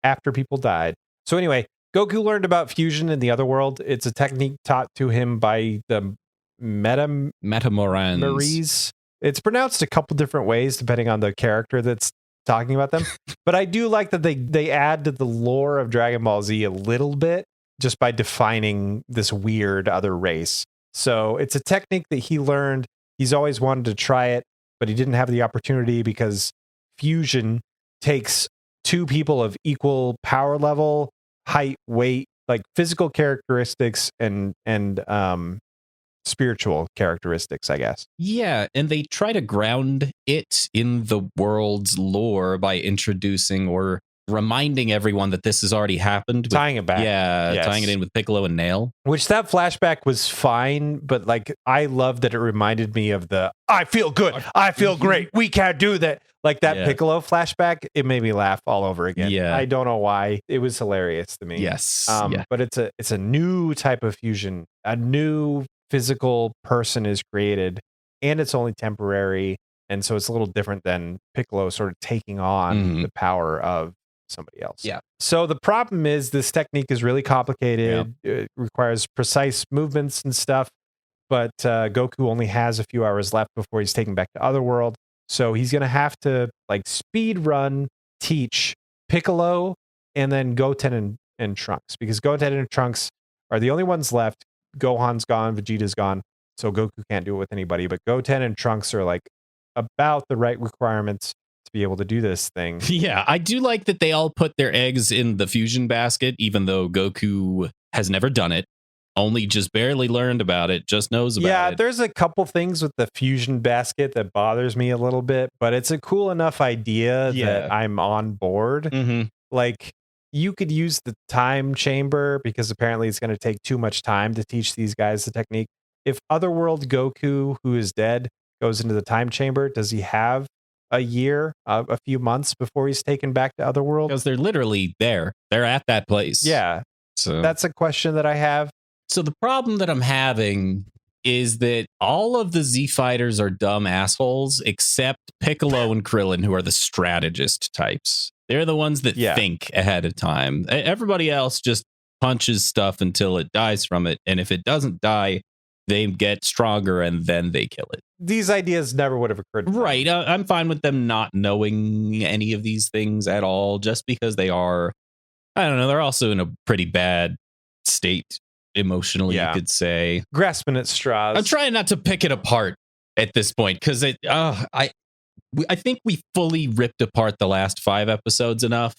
after people died. So anyway, Goku learned about fusion in the Otherworld. It's a technique taught to him by the Metamorans. It's pronounced a couple different ways depending on the character that's talking about them. But I do like that they add to the lore of Dragon Ball Z a little bit just by defining this weird other race. So it's a technique that he learned. He's always wanted to try it, but he didn't have the opportunity because fusion takes 2 people of equal power level, height, weight, like physical characteristics and spiritual characteristics, I guess. Yeah, and they try to ground it in the world's lore by introducing or reminding everyone that this has already happened. Tying it back. Yeah, Yes. tying it in with Piccolo and Nail. Which that flashback was fine, but like I love that it reminded me of the I feel good, I feel great, we can't do that. Like that Piccolo flashback, it made me laugh all over again. Yeah. I don't know why. It was hilarious to me. Yes. But it's a new type of fusion. A new physical person is created, and it's only temporary. And so it's a little different than Piccolo sort of taking on the power of somebody else. Yeah. So the problem is this technique is really complicated. It requires precise movements and stuff. But Goku only has a few hours left before he's taken back to Otherworld. So he's going to have to like speed run, teach Piccolo, and then Goten and Trunks. Because Goten and Trunks are the only ones left. Gohan's gone, Vegeta's gone. So Goku can't do it with anybody. But Goten and Trunks are like about the right requirements to be able to do this thing. Yeah, I do like that they all put their eggs in the fusion basket, even though Goku has never done it, only just barely learned about it, just knows about it. Yeah, there's a couple things with the fusion basket that bothers me a little bit, but it's a cool enough idea that I'm on board. Like, you could use the time chamber because apparently it's going to take too much time to teach these guys the technique. If Otherworld Goku, who is dead, goes into the time chamber, does he have a year, a few months before he's taken back to Otherworld? Because they're literally there. They're at that place. Yeah. So that's a question that I have. So the problem that I'm having is that all of the Z fighters are dumb assholes except Piccolo and Krillin, who are the strategist types. They're the ones that think ahead of time. Everybody else just punches stuff until it dies from it. And if it doesn't die, they get stronger and then they kill it. These ideas never would have occurred to them. Right. I'm fine with them not knowing any of these things at all, just because they are, I don't know, they're also in a pretty bad state emotionally, you could say. Grasping at straws. I'm trying not to pick it apart at this point because I think we fully ripped apart the last 5 episodes enough.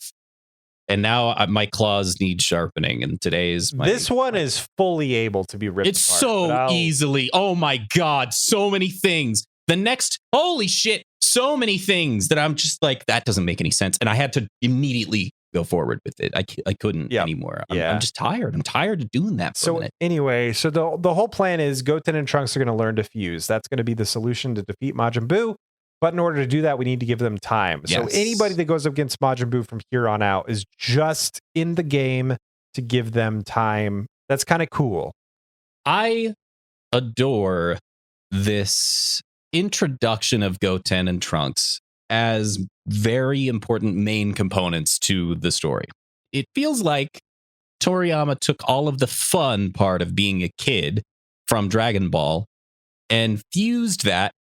And now my claws need sharpening. And today's this one is fully able to be ripped it's apart. so easily. Oh my God. So many things. The next, holy shit, so many things that I'm just like, that doesn't make any sense. And I had to immediately go forward with it. I couldn't anymore. I'm just tired. I'm tired of doing that. So anyway, so the whole plan is Goten and Trunks are going to learn to fuse. That's going to be the solution to defeat Majin Buu. But in order to do that, we need to give them time. So anybody that goes up against Majin Buu from here on out is just in the game to give them time. That's kind of cool. I adore this introduction of Goten and Trunks as very important main components to the story. It feels like Toriyama took all of the fun part of being a kid from Dragon Ball and fused that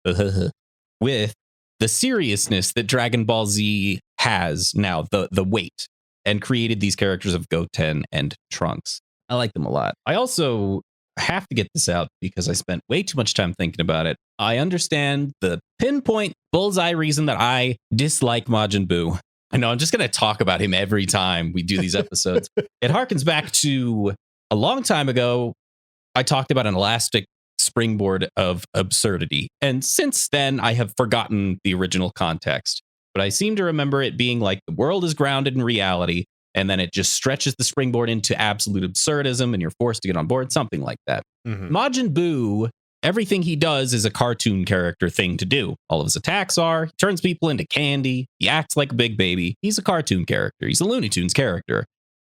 with the seriousness that Dragon Ball Z has now, the weight, and created these characters of Goten and Trunks. I like them a lot. I also have to get this out because I spent way too much time thinking about it. I understand the pinpoint bullseye reason that I dislike Majin Buu. I know I'm just going to talk about him every time we do these episodes. It harkens back to a long time ago. I talked about an elastic springboard of absurdity. And since then, I have forgotten the original context. But I seem to remember it being like the world is grounded in reality, and then it just stretches the springboard into absolute absurdism, and you're forced to get on board, something like that. Majin Buu, everything he does is a cartoon character thing to do. All of his attacks are, he turns people into candy, he acts like a big baby. He's a cartoon character. He's a Looney Tunes character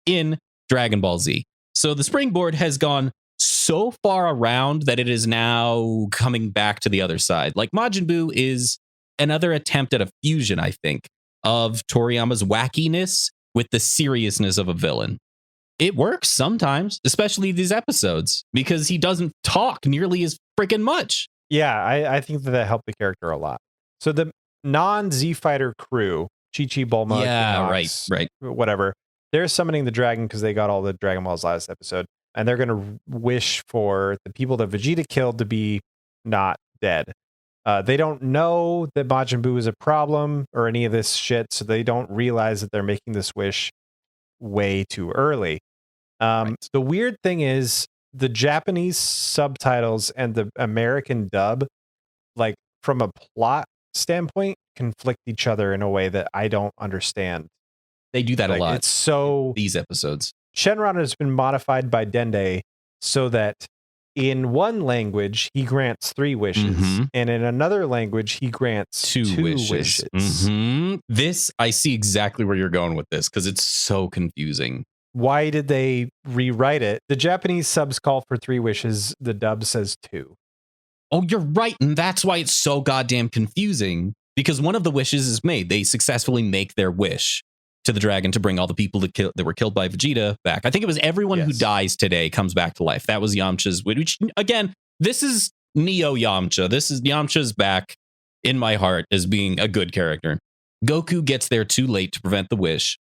in Dragon Ball Z. So the springboard has gone so far around that it is now coming back to the other side. Like Majin Buu is another attempt at a fusion, I think, of Toriyama's wackiness with the seriousness of a villain. It works sometimes, especially these episodes, because he doesn't talk nearly as freaking much. Yeah, I think that helped the character a lot. So the non-Z Fighter crew, Chi-Chi, Bulma, Knox, right, whatever, they're summoning the dragon because they got all the Dragon Balls last episode. And they're going to wish for the people that Vegeta killed to be not dead. They don't know that Majin Buu is a problem or any of this shit, so they don't realize that they're making this wish way too early. The weird thing is the Japanese subtitles and the American dub, like from a plot standpoint, conflict each other in a way that I don't understand. They do that a Like, lot. it's so These episodes. Shenron has been modified by Dende so that in one language he grants 3 wishes, Mhm. and in another language he grants 2 wishes. Mhm. This, I see exactly where you're going with this because it's so confusing. Why did they rewrite it? The Japanese subs call for 3 wishes. The dub says 2. Oh, you're right. And that's why it's so goddamn confusing, because one of the wishes is made. They successfully make their wish to the dragon to bring all the people that were killed by Vegeta back. I think it was everyone who Yes. dies today comes back to life. That was Yamcha's, which again, this is Neo Yamcha. This is Yamcha's back in my heart as being a good character. Goku gets there too late to prevent the wish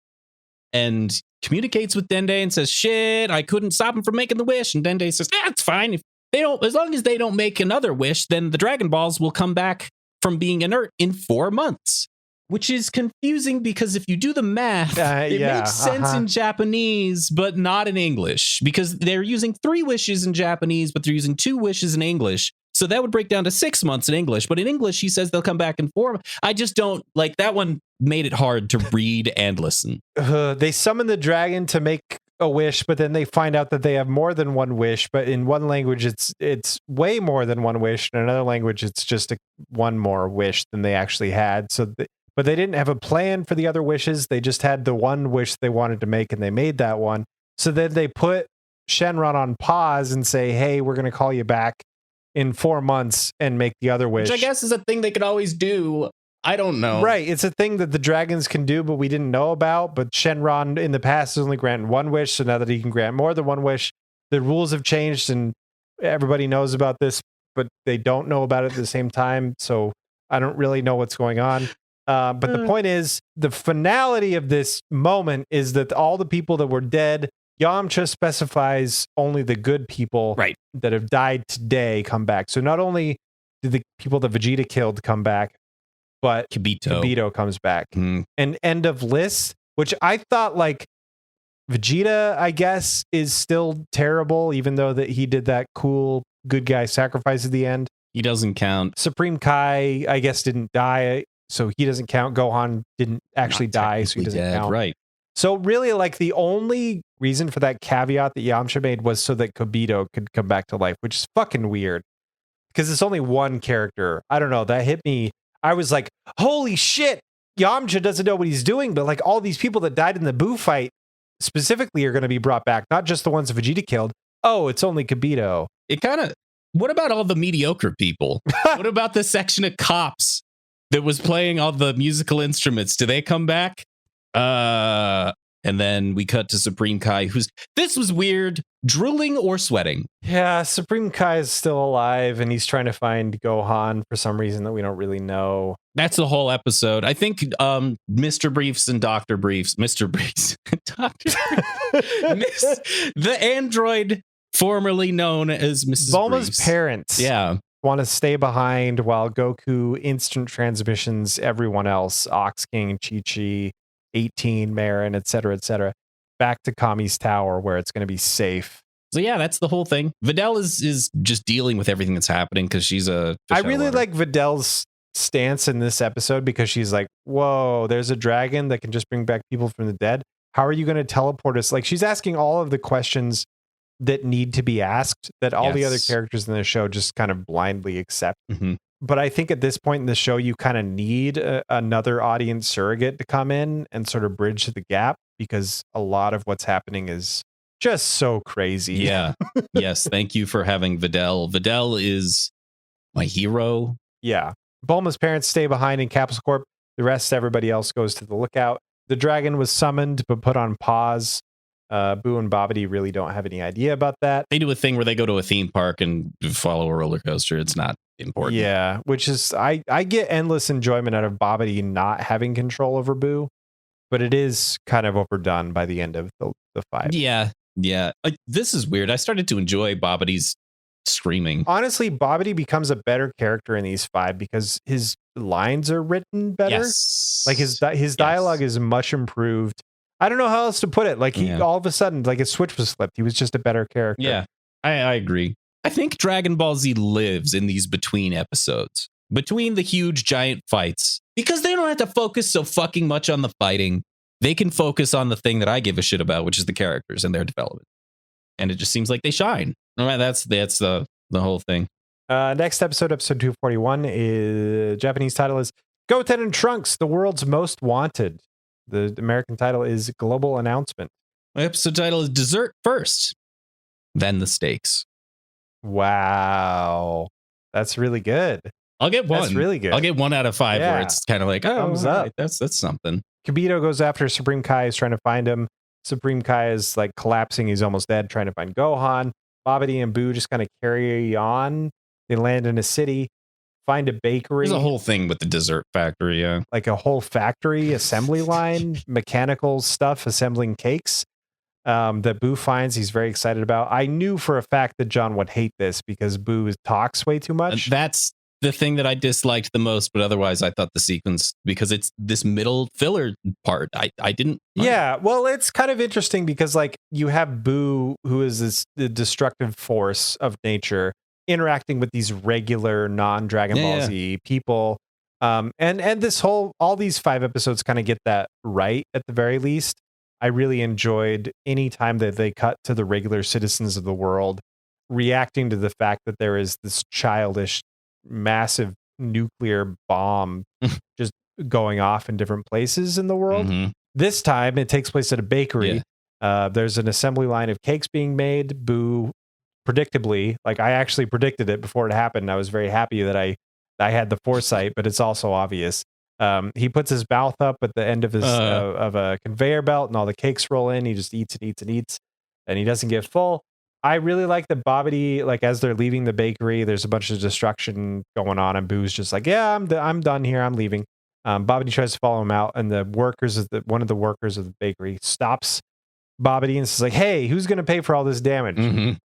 and communicates with Dende and says, shit, I couldn't stop him from making the wish. And Dende says, it's fine. If they don't, as long as they don't make another wish, then the Dragon Balls will come back from being inert in 4 months. Which is confusing because if you do the math, it makes sense in Japanese, but not in English, because they're using 3 wishes in Japanese, but they're using 2 wishes in English. So that would break down to 6 months in English. But in English, he says they'll come back in 4. I just don't like that one. Made it hard to read and listen. They summon the dragon to make a wish, but then they find out that they have more than 1 wish. But in one language, it's way more than 1 wish. In another language, it's just one more wish than they actually had. But they didn't have a plan for the other wishes. They just had the 1 wish they wanted to make, and they made that one. So then they put Shenron on pause and say, hey, we're going to call you back in 4 months and make the other wish. Which I guess is a thing they could always do. I don't know. Right. It's a thing that the dragons can do, but we didn't know about. But Shenron in the past has only granted 1 wish. So now that he can grant more than 1 wish, the rules have changed and everybody knows about this, but they don't know about it at the same time. So I don't really know what's going on. But the point is, the finality of this moment is that all the people that were dead, Yamcha specifies only the good people that have died today come back. So not only did the people that Vegeta killed come back, but Kibito comes back. And end of list, which I thought like Vegeta, I guess, is still terrible, even though that he did that cool good guy sacrifice at the end. He doesn't count. Supreme Kai, I guess, didn't die. So he doesn't count. Gohan didn't actually die, so he doesn't count. Right. So really, like, the only reason for that caveat that Yamcha made was so that Kibito could come back to life, which is fucking weird. Because it's only 1 character. I don't know. That hit me. I was like, holy shit, Yamcha doesn't know what he's doing, but like all these people that died in the Buu fight specifically are going to be brought back, not just the ones that Vegeta killed. Oh, it's only Kibito. It kind of, what about all the mediocre people? What about the section of cops that was playing all the musical instruments? Do they come back? And then we cut to Supreme Kai, this was weird, drooling or sweating. Yeah, Supreme Kai is still alive and he's trying to find Gohan for some reason that we don't really know. That's the whole episode. I think Mr. Briefs and Dr. Briefs, Mr. Briefs, Dr. Briefs, the android formerly known as Mrs. Bulma's Briefs. parents want to stay behind while Goku instant transmissions everyone else, Ox King, Chi-Chi, 18, Marin, etc., back to Kami's tower where it's going to be safe. So yeah, that's the whole thing. Videl is just dealing with everything that's happening because she's a fish I out of really water. like Videl's stance in this episode because she's like, whoa, there's a dragon that can just bring back people from the dead. How are you going to teleport us? Like, she's asking all of the questions that need to be asked that all the other characters in the show just kind of blindly accept. But I think at this point in the show, you kind of need another audience surrogate to come in and sort of bridge the gap because a lot of what's happening is just so crazy. Yeah. Yes. Thank you for having Videl. Videl is my hero. Yeah. Bulma's parents stay behind in Capsule Corp. The rest, everybody else goes to the lookout. The dragon was summoned but put on pause. Boo and Babadi really don't have any idea about that. They do a thing where they go to a theme park and follow a roller coaster. It's not important. Yeah, which is I get endless enjoyment out of Babadi not having control over Boo, but it is kind of overdone by the end of the 5. Yeah. This is weird. I started to enjoy Babadi's screaming. Honestly, Babadi becomes a better character in these 5 because his lines are written better. Yes. Like his dialogue is much improved. I don't know how else to put it. Like he all of a sudden, like a switch was flipped. He was just a better character. Yeah, I agree. I think Dragon Ball Z lives in these between episodes, between the huge giant fights, because they don't have to focus so fucking much on the fighting. they can focus on the thing that I give a shit about, which is the characters and their development. And it just seems like they shine. All right, that's the whole thing. Next episode 241, is Japanese title is Goten and Trunks, the world's most wanted. The American title is Global Announcement. Episode title is Dessert First, Then the Stakes. Wow. That's really good. I'll get one. That's really good. I'll get 1 out of 5 where it's kind of like, oh, thumbs up. right, that's something. Kibito goes after Supreme Kai, is trying to find him. Supreme Kai is like collapsing. He's almost dead, trying to find Gohan. Babadi and Boo just kind of carry on. They land in a city, find a bakery. There's a whole thing with the dessert factory, yeah. Like a whole factory, assembly line, mechanical stuff, assembling cakes that Boo finds he's very excited about. I knew for a fact that John would hate this because Boo talks way too much. That's the thing that I disliked the most, but otherwise I thought the sequence, because it's this middle filler part, I didn't mind. Yeah, well, it's kind of interesting because like you have Boo, who is this the destructive force of nature, interacting with these regular non-Dragon Ball Z people. And this all these 5 episodes kind of get that right at the very least. I really enjoyed any time that they cut to the regular citizens of the world reacting to the fact that there is this childish, massive nuclear bomb just going off in different places in the world. Mm-hmm. This time it takes place at a bakery. There's an assembly line of cakes being made. Boo, predictably, like I actually predicted it before it happened. I was very happy that I had the foresight, but it's also obvious. He puts his mouth up at the end of his of a conveyor belt, and all the cakes roll in. He just eats and eats and eats, and he doesn't get full. I really like the Babadi, like as they're leaving the bakery, there's a bunch of destruction going on, and Boo's just like, "Yeah, I'm done here. I'm leaving." Babadi tries to follow him out, and one of the workers of the bakery stops Babadi and says like, "Hey, who's gonna pay for all this damage?"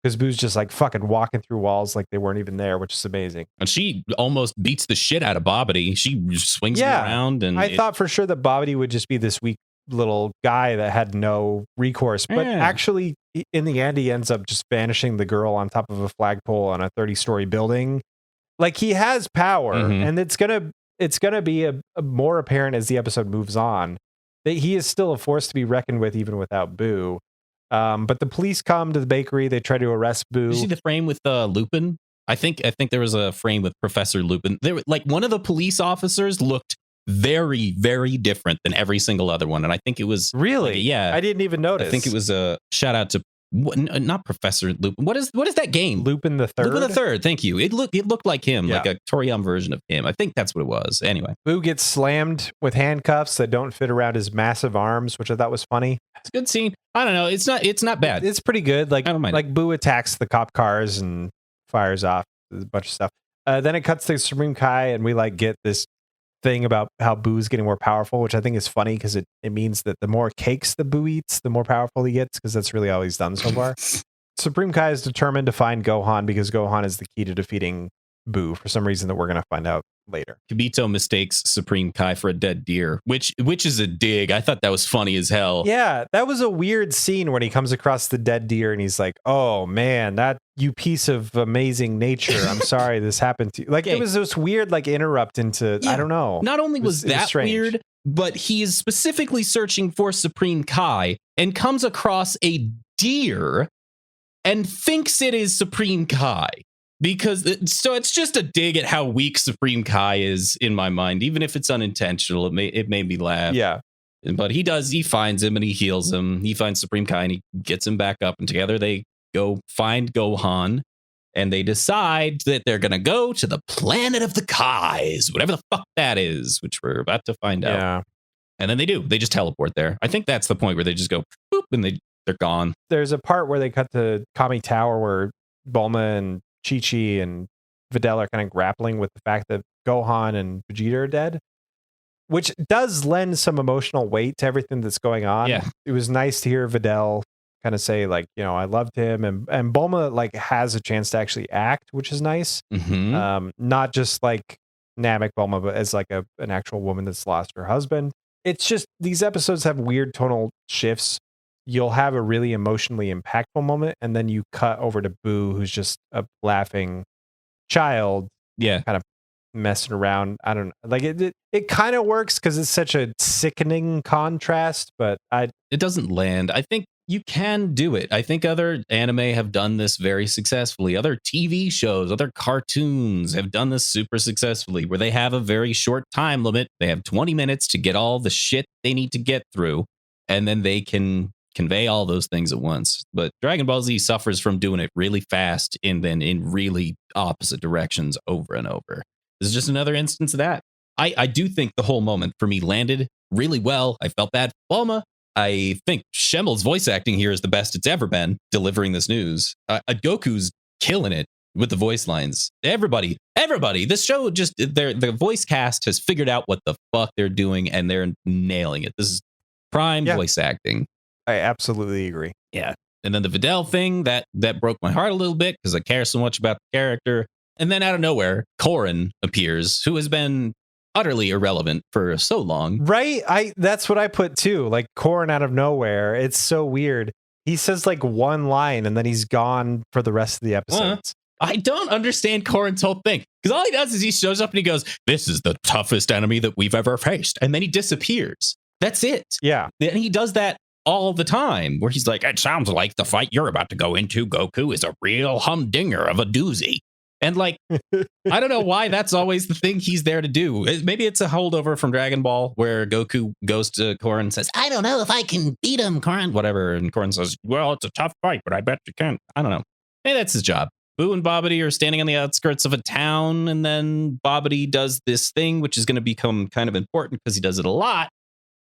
Because Boo's just like fucking walking through walls like they weren't even there, which is amazing. And she almost beats the shit out of Babadi. She just swings him around, and I thought for sure that Babadi would just be this weak little guy that had no recourse, but actually in the end he ends up just banishing the girl on top of a flagpole on a 30-story building. Like he has power, and it's gonna be a more apparent as the episode moves on that he is still a force to be reckoned with even without Boo. But the police come to the bakery. They try to arrest Boo. You see the frame with Lupin? I think there was a frame with Professor Lupin. There, like one of the police officers looked very, very different than every single other one, and I think it was really, I didn't even notice. I think it was a shout out to not Professor Lupin. What is that game? Lupin the Third. Lupin the Third. Thank you. It looked like him, like a Toriyama version of him. I think that's what it was. Anyway, Boo gets slammed with handcuffs that don't fit around his massive arms, which I thought was funny. It's a good scene. I don't know. It's not bad. It's pretty good. Like I don't mind. Like Boo attacks the cop cars and fires off a bunch of stuff. Then it cuts to Supreme Kai, and we like get this thing about how Boo's getting more powerful, which I think is funny because it means that the more cakes the Boo eats, the more powerful he gets, because that's really all he's done so far. Supreme Kai is determined to find Gohan because Gohan is the key to defeating Boo for some reason that we're going to find out later. Kibito mistakes Supreme Kai for a dead deer, which is a dig. I thought that was funny as hell. Yeah, that was a weird scene when he comes across the dead deer and he's like, "Oh man, that you piece of amazing nature. I'm sorry this happened to you." Like it was this weird like interrupt into I don't know. Not only was that weird, but he is specifically searching for Supreme Kai and comes across a deer and thinks it is Supreme Kai. So it's just a dig at how weak Supreme Kai is in my mind, even if it's unintentional. It made me laugh. Yeah, but he finds him and he heals him. He finds Supreme Kai and he gets him back up, and together they go find Gohan, and they decide that they're gonna go to the planet of the Kais, whatever the fuck that is, which we're about to find out. And then they do. They just teleport there. I think that's the point where they just go boop and they're gone. There's a part where they cut to Kami Tower where Bulma and Chi-Chi and Videl are kind of grappling with the fact that Gohan and Vegeta are dead, which does lend some emotional weight to everything that's going on. Yeah. It was nice to hear Videl kind of say like, you know, I loved him, and Bulma like has a chance to actually act, which is nice. Not just like Namek Bulma, but as like an actual woman that's lost her husband. It's just these episodes have weird tonal shifts. You'll have a really emotionally impactful moment, and then you cut over to Boo, who's just a laughing child, kind of messing around. I don't know. Like it kind of works because it's such a sickening contrast, but it doesn't land. I think you can do it. I think other anime have done this very successfully. Other TV shows, other cartoons have done this super successfully, where they have a very short time limit. They have 20 minutes to get all the shit they need to get through, and then they can convey all those things at once. But Dragon Ball Z suffers from doing it really fast and then in really opposite directions over and over. This is just another instance of that. I do think the whole moment for me landed really well. I felt bad for Bulma. I think Shemel's voice acting here is the best it's ever been delivering this news. Goku's killing it with the voice lines. Everybody, this show just, the voice cast has figured out what the fuck they're doing and they're nailing it. This is prime voice acting. I absolutely agree. Yeah. And then the Videl thing, that broke my heart a little bit because I care so much about the character. And then out of nowhere, Korin appears, who has been utterly irrelevant for so long. Right? That's what I put too. Like Korin out of nowhere. It's so weird. He says like one line and then he's gone for the rest of the episodes. I don't understand Korin's whole thing. Because all he does is he shows up and he goes, "This is the toughest enemy that we've ever faced." And then he disappears. That's it. Yeah. And he does that all the time, where he's like, "It sounds like the fight you're about to go into, Goku, is a real humdinger of a doozy." And like, I don't know why that's always the thing he's there to do. Maybe it's a holdover from Dragon Ball where Goku goes to Korin and says, "I don't know if I can beat him, Korin," whatever. And Korin says, "Well, it's a tough fight, but I bet you can." I don't know. Maybe that's his job. Boo and Babadi are standing on the outskirts of a town, and then Babadi does this thing, which is going to become kind of important because he does it a lot,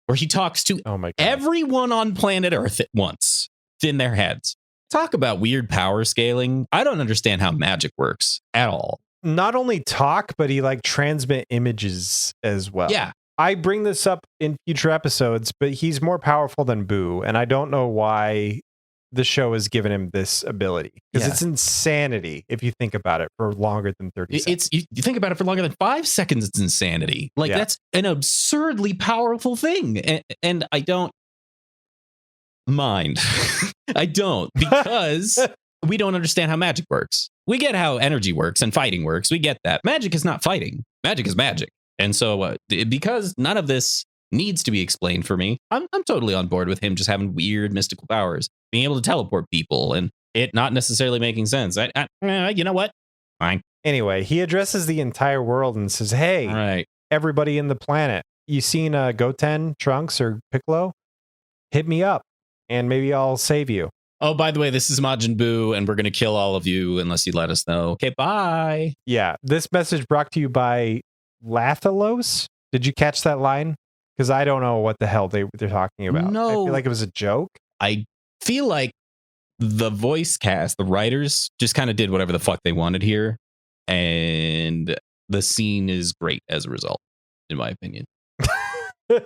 where he talks to everyone on planet Earth at once in their heads. Talk about weird power scaling. I don't understand how magic works at all. Not only talk, but he like transmit images as well. Yeah. I bring this up in future episodes, but he's more powerful than Boo. And I don't know why the show has given him this ability. Because it's insanity if you think about it for longer than 30 seconds. You think about it for longer than 5 seconds, it's insanity. Like that's an absurdly powerful thing. And I don't mind. I don't, because we don't understand how magic works. We get how energy works and fighting works. We get that. Magic is not fighting. Magic is magic. And so because none of this needs to be explained for me, I'm totally on board with him just having weird mystical powers, being able to teleport people, and it not necessarily making sense. You know what? Fine. Anyway, he addresses the entire world and says, "Hey, everybody in the planet, you seen Goten, Trunks, or Piccolo? Hit me up, and maybe I'll save you. Oh, by the way, this is Majin Buu, and we're going to kill all of you unless you let us know. Okay, bye." Yeah, this message brought to you by Lathalos. Did you catch that line? Because I don't know what the hell they're talking about. No. I feel like it was a joke. I feel like the voice cast, the writers, just kind of did whatever the fuck they wanted here. And the scene is great as a result, in my opinion. All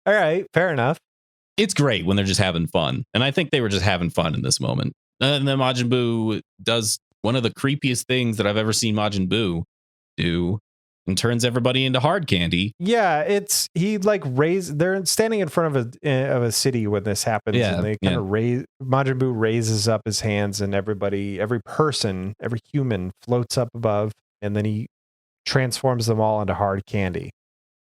right, fair enough. It's great when they're just having fun. And I think they were just having fun in this moment. And then Majin Buu does one of the creepiest things that I've ever seen Majin Buu do, and turns everybody into hard candy. Yeah, they're standing in front of a city when this happens, and they kind of Majin Buu raises up his hands, and every person, every human floats up above, and then he transforms them all into hard candy.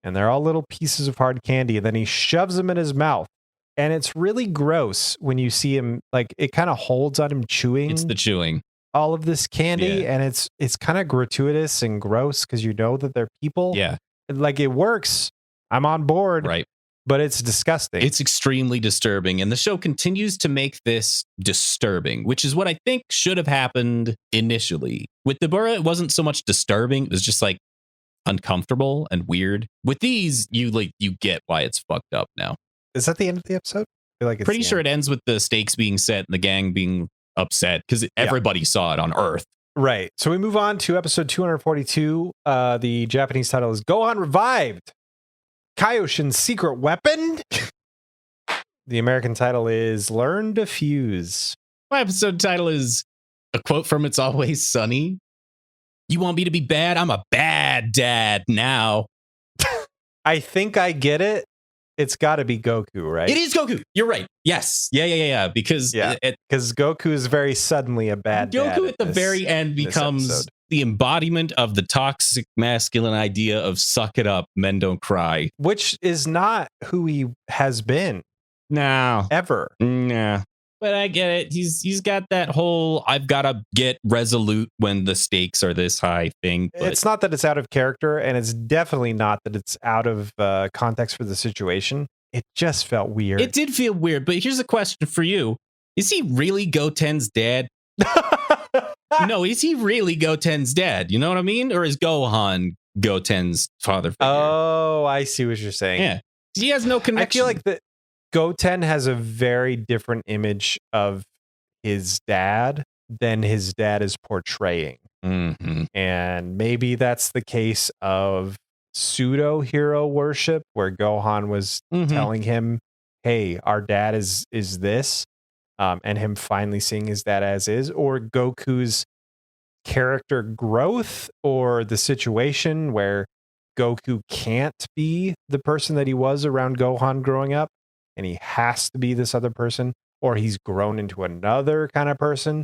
And they're all little pieces of hard candy, and then he shoves them in his mouth. And it's really gross when you see him, like, it kind of holds on him chewing. It's the chewing. All of this candy, and it's kind of gratuitous and gross because you know that they're people. Yeah. Like, it works. I'm on board. Right. But it's disgusting. It's extremely disturbing. And the show continues to make this disturbing, which is what I think should have happened initially. With Dabura, it wasn't so much disturbing. It was just like uncomfortable and weird. With these, you get why it's fucked up now. Is that the end of the episode? I feel like it's pretty sure it ends with the stakes being set and the gang being upset because everybody saw it on Earth. Right. So we move on to episode 242. The Japanese title is Gohan Revived, Kaioshin's Secret Weapon. The American title is Learn to Fuse. My episode title is a quote from It's Always Sunny. "You want me to be bad? I'm a bad dad now." I think I get it. It's got to be Goku, right? It is Goku. You're right. Yes. Yeah. Because Goku is very suddenly a bad dad. Goku at the very end becomes the embodiment of the toxic masculine idea of suck it up, men don't cry. Which is not who he has been No. ever. Nah. But I get it. He's got that whole I've got to get resolute when the stakes are this high thing. But It's not that it's out of character, and it's definitely not that it's out of context for the situation. It just felt weird. it did feel weird. But here's a question for you. Is he really Goten's dad? No, is he really Goten's dad? You know what I mean? Or is Gohan Goten's father figure? Oh, I see what you're saying. Yeah. He has no connection. I feel like that Goten has a very different image of his dad than his dad is portraying. Mm-hmm. And maybe that's the case of pseudo hero worship, where Gohan was telling him, hey, our dad is this, and him finally seeing his dad as is, or Goku's character growth, or the situation where Goku can't be the person that he was around Gohan growing up, and he has to be this other person, or he's grown into another kind of person.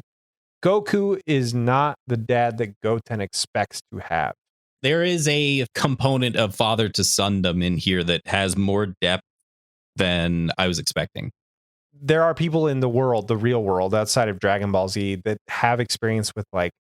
Goku is not the dad that Goten expects to have. There is a component of father to sondom in here that has more depth than I was expecting. There are people in the world, the real world, outside of Dragon Ball Z, that have experience with like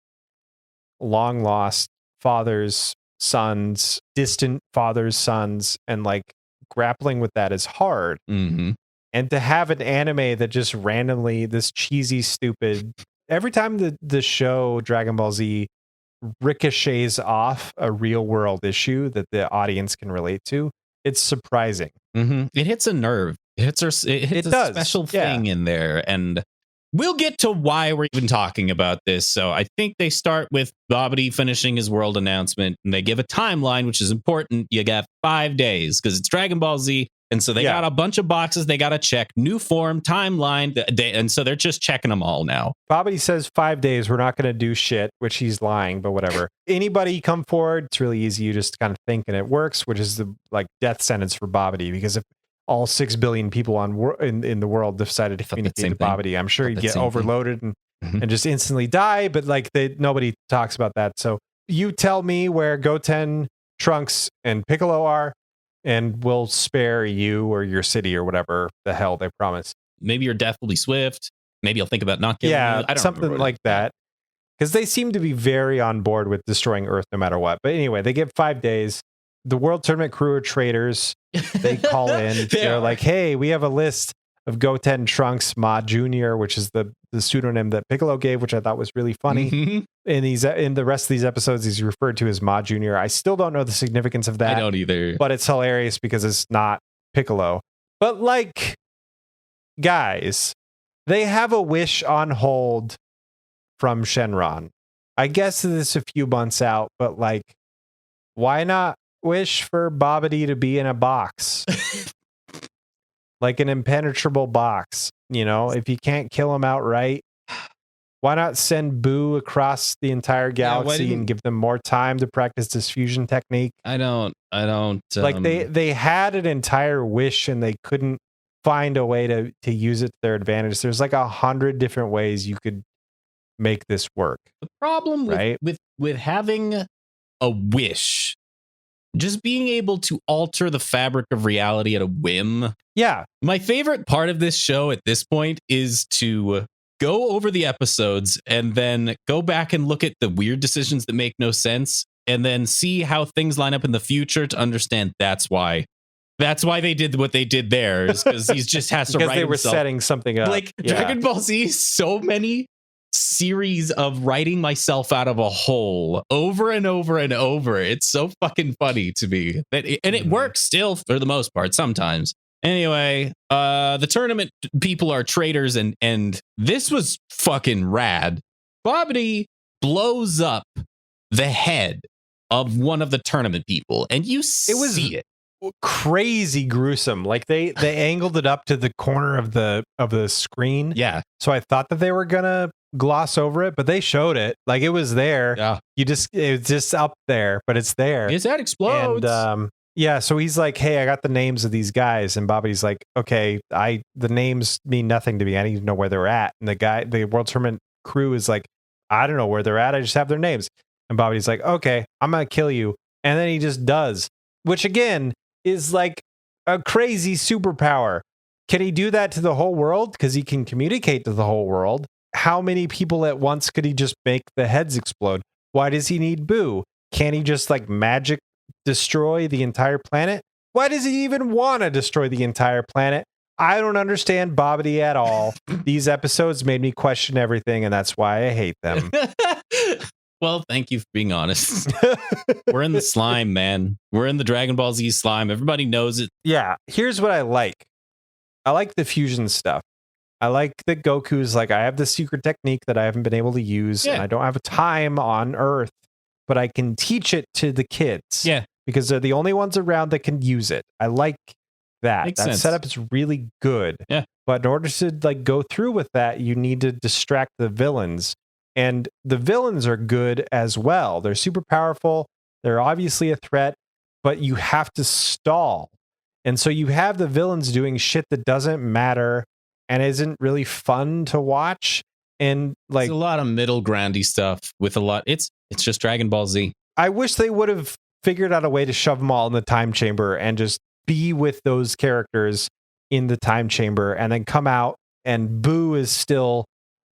long lost fathers, sons, distant fathers, sons, and like grappling with that is hard. Mm-hmm. And to have an anime that just randomly, this cheesy, stupid, every time the show Dragon Ball Z ricochets off a real world issue that the audience can relate to, it's surprising. Mm-hmm. It hits a nerve. It hits a special thing in there. And we'll get to why we're even talking about this. So I think they start with Babadi finishing his world announcement, and they give a timeline, which is important. You got 5 days because it's Dragon Ball Z. And so they got a bunch of boxes they got to check. New form, timeline. And so they're just checking them all now. Babadi says 5 days, we're not going to do shit, which he's lying, but whatever. Anybody come forward, it's really easy. You just kind of think and it works, which is the like death sentence for Babadi. Because if all 6 billion people in the world decided to communicate to Babadi, I'm sure he'd get overloaded and just instantly die. But like nobody talks about that. So you tell me where Goten, Trunks, and Piccolo are, and we'll spare you or your city or whatever the hell they promise. Maybe your death will be swift. Maybe you'll think about not killing you. I don't something like that. Because they seem to be very on board with destroying Earth no matter what. But anyway, they give 5 days. The World Tournament crew are traitors. They call in. They're like, hey, we have a list of Goten, Trunks, Ma Jr., which is the pseudonym that Piccolo gave, which I thought was really funny. Mm-hmm. In the rest of these episodes, he's referred to as Ma Jr. I still don't know the significance of that. I don't either. But it's hilarious because it's not Piccolo. But like, guys, they have a wish on hold from Shenron. I guess it's a few months out, but like, why not wish for Babadi to be in a box? Like an impenetrable box, you know? If you can't kill him outright, why not send Boo across the entire galaxy and give them more time to practice this fusion technique? I don't like they had an entire wish and they couldn't find a way to use it to their advantage. There's like 100 different ways you could make this work. The problem with having a wish, just being able to alter the fabric of reality at a whim. Yeah. My favorite part of this show at this point is to go over the episodes and then go back and look at the weird decisions that make no sense, and then see how things line up in the future to understand that's why they did what they did there, is because he just has to write they were himself. Setting something up. Like Dragon Ball Z, so many series of writing myself out of a hole over and over and over. It's so fucking funny to me. And it works still for the most part sometimes. Anyway, the tournament people are traitors, and this was fucking rad. Babadi blows up the head of one of the tournament people, and you see it. Crazy gruesome. Like they angled it up to the corner of the screen. Yeah. So I thought that they were gonna gloss over it, but they showed it. Like it was there. Yeah. It's just up there, but it's there. His head explodes. And yeah, so he's like, hey, I got the names of these guys, and Babadi's like, okay, the names mean nothing to me. I need to know where they're at. And the World Tournament crew is like, I don't know where they're at. I just have their names. And Babadi's like, okay, I'm going to kill you. And then he just does, which again is like a crazy superpower. Can he do that to the whole world? Because he can communicate to the whole world. How many people at once could he just make the heads explode? Why does he need Boo? Can't he just like magic destroy the entire planet? Why does he even want to destroy the entire planet? I don't understand Babadi at all. These episodes made me question everything, and that's why I hate them. Well, thank you for being honest. We're in the slime, man. We're in the Dragon Ball Z slime. Everybody knows it. Yeah, here's what I like. I like the fusion stuff. I like that Goku's like, I have this secret technique that I haven't been able to use, and I don't have time on Earth, but I can teach it to the kids. Yeah. Because they're the only ones around that can use it. I like that. Makes that sense. setup is really good. Yeah. But in order to like go through with that, you need to distract the villains. And the villains are good as well. They're super powerful. They're obviously a threat, but you have to stall. And so you have the villains doing shit that doesn't matter and isn't really fun to watch. And like, it's a lot of middle groundy stuff with a lot. It's just Dragon Ball Z. I wish they would have figured out a way to shove them all in the time chamber and just be with those characters in the time chamber and then come out and Boo is still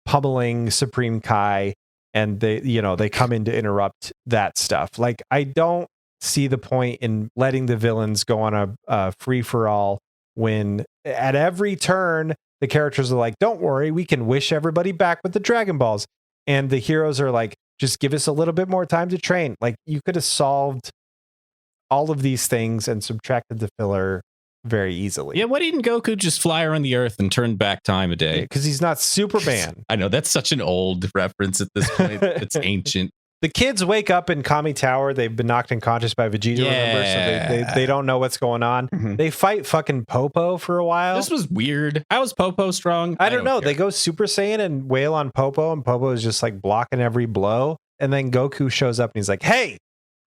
pummeling Supreme Kai and they come in to interrupt that stuff. Like, I don't see the point in letting the villains go on a free for all when at every turn the characters are like, don't worry, we can wish everybody back with the Dragon Balls. And the heroes are like, just give us a little bit more time to train. Like, you could have solved all of these things and subtracted the filler very easily. Yeah, why didn't Goku just fly around the earth and turn back time a day? Because he's not Superman. I know, that's such an old reference at this point. It's ancient. The kids wake up in Kami Tower. They've been knocked unconscious by Vegeta, remember? So they don't know what's going on. Mhm. They fight fucking Popo for a while. This was weird. How was Popo strong? I don't know. care. They go Super Saiyan and wail on Popo, and Popo is just like blocking every blow. And then Goku shows up and he's like, hey,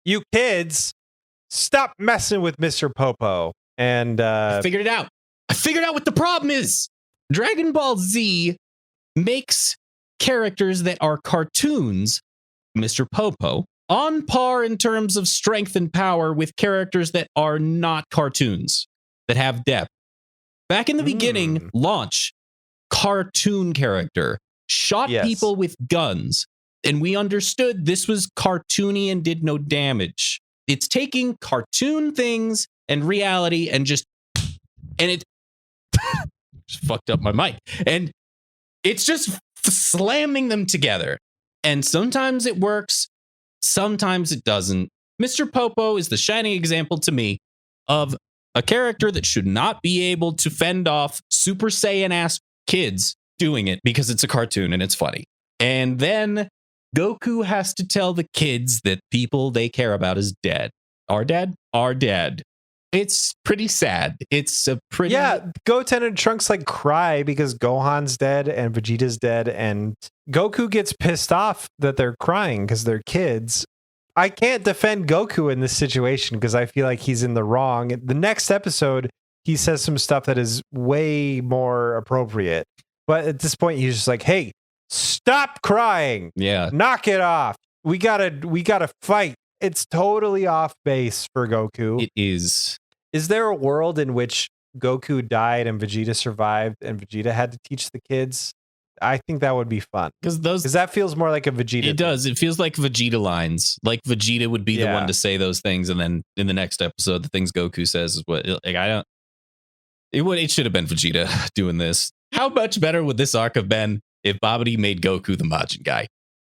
you kids, stop messing with Mr. Popo. And I figured it out. I figured out what the problem is. Dragon Ball Z makes characters that are cartoons, Mr. Popo, on par in terms of strength and power with characters that are not cartoons, that have depth. Back in the beginning, Launch, cartoon character, shot people with guns, and we understood this was cartoony and did no damage. It's taking cartoon things and reality and it just fucked up my mic. And it's just slamming them together. And sometimes it works, sometimes it doesn't. Mr. Popo is the shining example to me of a character that should not be able to fend off Super Saiyan-ass kids doing it because it's a cartoon and it's funny. And then Goku has to tell the kids that people they care about is dead. Are dead. It's pretty sad. It's a pretty... Yeah, Goten and Trunks like cry because Gohan's dead and Vegeta's dead, and Goku gets pissed off that they're crying because they're kids. I can't defend Goku in this situation because I feel like he's in the wrong. The next episode, he says some stuff that is way more appropriate. But at this point, he's just like, hey, stop crying. Yeah. Knock it off. We gotta fight. It's totally off base for Goku. It is. Is there a world in which Goku died and Vegeta survived and Vegeta had to teach the kids? I think that would be fun. Because that feels more like a Vegeta. It does. It feels like Vegeta lines. Like Vegeta would be the one to say those things, and then in the next episode, the things Goku says is what like I don't. It should have been Vegeta doing this. How much better would this arc have been if Babadi made Goku the Majin guy?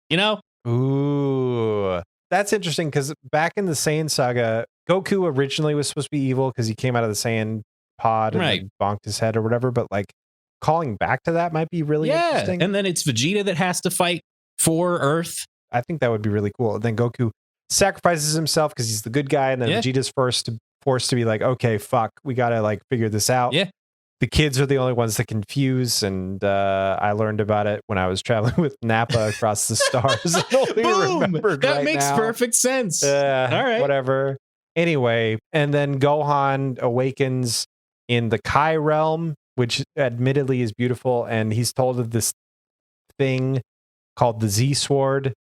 You know? Ooh, that's interesting because back in the Saiyan saga, Goku originally was supposed to be evil because he came out of the Saiyan pod and then bonked his head or whatever. But like calling back to that might be really interesting. And then it's Vegeta that has to fight for Earth. I think that would be really cool. And then Goku sacrifices himself because he's the good guy, and then Vegeta's forced to be like, okay, fuck, we gotta like figure this out. Yeah. The kids are the only ones that confuse, and I learned about it when I was traveling with Nappa across the stars. Boom! That makes perfect sense. All right. Whatever. Anyway, and then Gohan awakens in the Kai realm, which admittedly is beautiful, and he's told of this thing called the Z Sword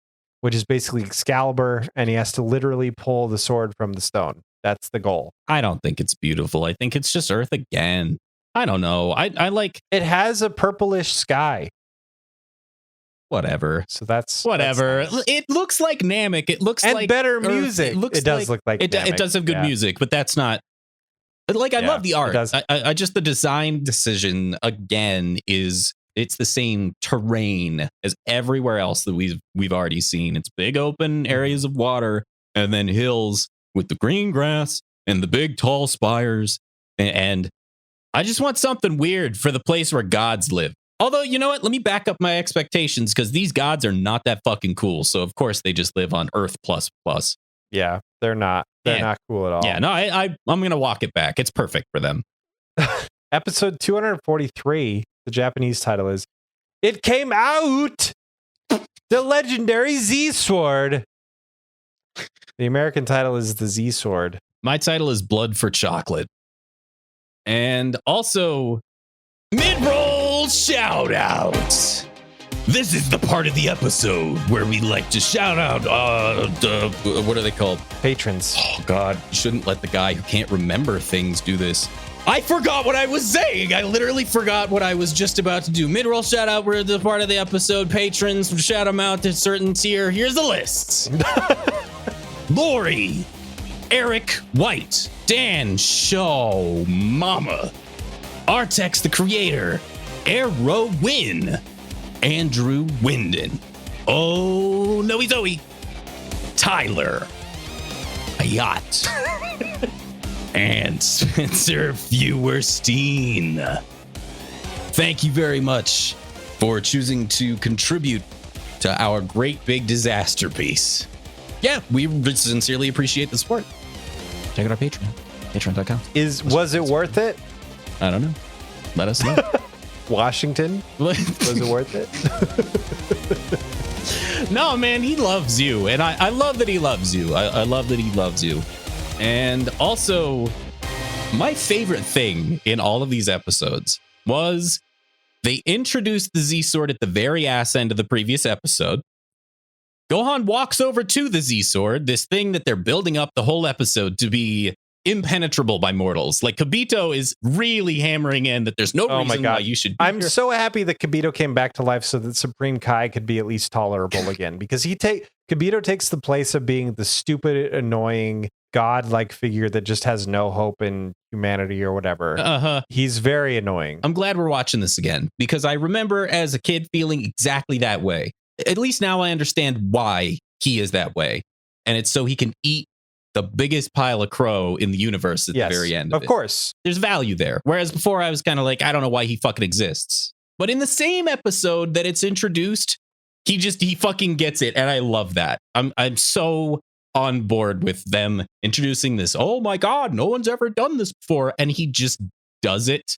which is basically Excalibur, and he has to literally pull the sword from the stone. That's the goal. I don't think it's beautiful. I think it's just Earth again. I don't know. I like It has a purplish sky. whatever. So that's Whatever. That's nice. It looks like Namek. It looks And like better Earth. music. It does look like it Namek. does have good Yeah. music, but that's not like I Yeah, love the it art. does. I just the design decision again is it's the same terrain as everywhere else that we've already seen. It's big open areas of water and then hills with the green grass and the big tall spires. And I just want something weird for the place where gods live. Although, you know what? Let me back up my expectations because these gods are not that fucking cool. So of course they just live on Earth plus. Yeah, they're not. They're not cool at all. Yeah, no, I'm gonna walk it back. It's perfect for them. Episode 243, the Japanese title is It Came Out! The Legendary Z-Sword. The American title is The Z-Sword. My title is Blood for Chocolate. And also, mid-roll shout-outs. This is the part of the episode where we like to shout out, what are they called? Patrons. Oh, God, you shouldn't let the guy who can't remember things do this. I forgot what I was saying. I literally forgot what I was just about to do. Mid-roll shout-out, we're the part of the episode. Patrons, shout them out to a certain tier. Here's the list. Lori, Eric White, Dan Shaw, Mama, Artex the Creator, Arrow Win, Andrew Winden, Oh Noe Zoe, Tyler, Ayat, and Spencer Feuerstein. Thank you very much for choosing to contribute to our great big disaster piece. Yeah, we sincerely appreciate the support. Check out our Patreon, patreon.com. Was it worth it? I don't know. Let us know. Washington? Was it worth it? No, man, he loves you. And I love that he loves you. I love that he loves you. And also, my favorite thing in all of these episodes was they introduced the Z-Sword at the very ass end of the previous episode. Gohan walks over to the Z-Sword, this thing that they're building up the whole episode to be impenetrable by mortals. Like, Kibito is really hammering in that there's no reason why you should be I'm here. so happy that Kibito came back to life so that Supreme Kai could be at least tolerable again, because Kibito takes the place of being the stupid, annoying, god-like figure that just has no hope in humanity or whatever. He's very annoying. I'm glad we're watching this again, because I remember as a kid feeling exactly that way. At least now I understand why he is that way. And it's so he can eat the biggest pile of crow in the universe at the very end of it. Of course. There's value there. Whereas before I was kind of like, I don't know why he fucking exists. But in the same episode that it's introduced, he fucking gets it. And I love that. I'm so on board with them introducing this. Oh my God, no one's ever done this before. And he just does it.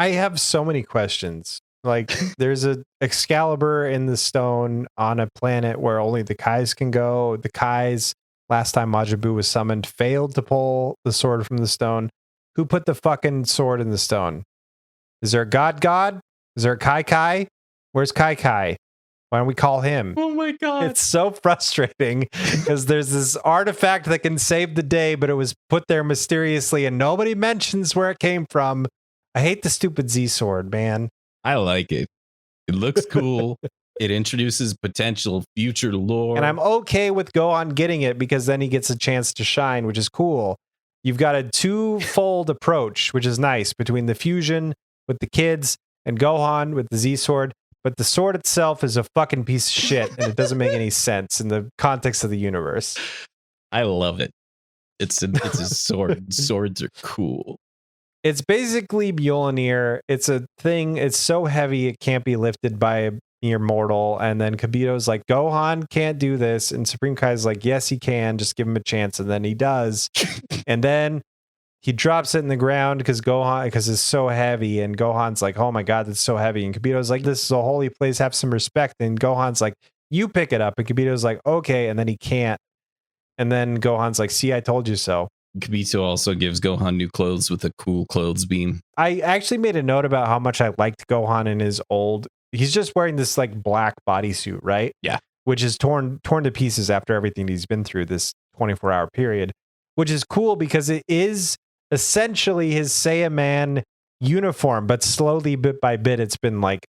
I have so many questions. Like, there's a Excalibur in the stone on a planet where only the Kais can go. The Kais, last time Majin Buu was summoned, failed to pull the sword from the stone. Who put the fucking sword in the stone? Is there a god? Is there a Kai? Where's Kai? Why don't we call him? Oh my God. It's so frustrating because there's this artifact that can save the day, but it was put there mysteriously and nobody mentions where it came from. I hate the stupid Z sword, man. I like it. It looks cool. It introduces potential future lore. And I'm okay with Gohan getting it because then he gets a chance to shine, which is cool. You've got a twofold approach, which is nice, between the fusion with the kids and Gohan with the Z sword. But the sword itself is a fucking piece of shit, and it doesn't make any sense in the context of the universe. I love it. It's a sword. Swords are cool. It's basically Mjolnir. It's a thing. It's so heavy it can't be lifted by a mere mortal. And then Kibito's like, Gohan can't do this. And Supreme Kai's like, yes, he can. Just give him a chance. And then he does. And then he drops it in the ground because it's so heavy. And Gohan's like, oh my God, that's so heavy. And Kibito's like, this is a holy place. Have some respect. And Gohan's like, you pick it up. And Kibito's like, okay. And then he can't. And then Gohan's like, see, I told you so. Kibito also gives Gohan new clothes with a cool clothes beam. I actually made a note about how much I liked Gohan in his old. He's just wearing this like black bodysuit, right? Yeah. which is torn to pieces after everything he's been through this 24-hour period, which is cool because it is essentially his Saiyaman uniform, but slowly, bit by bit, it's been like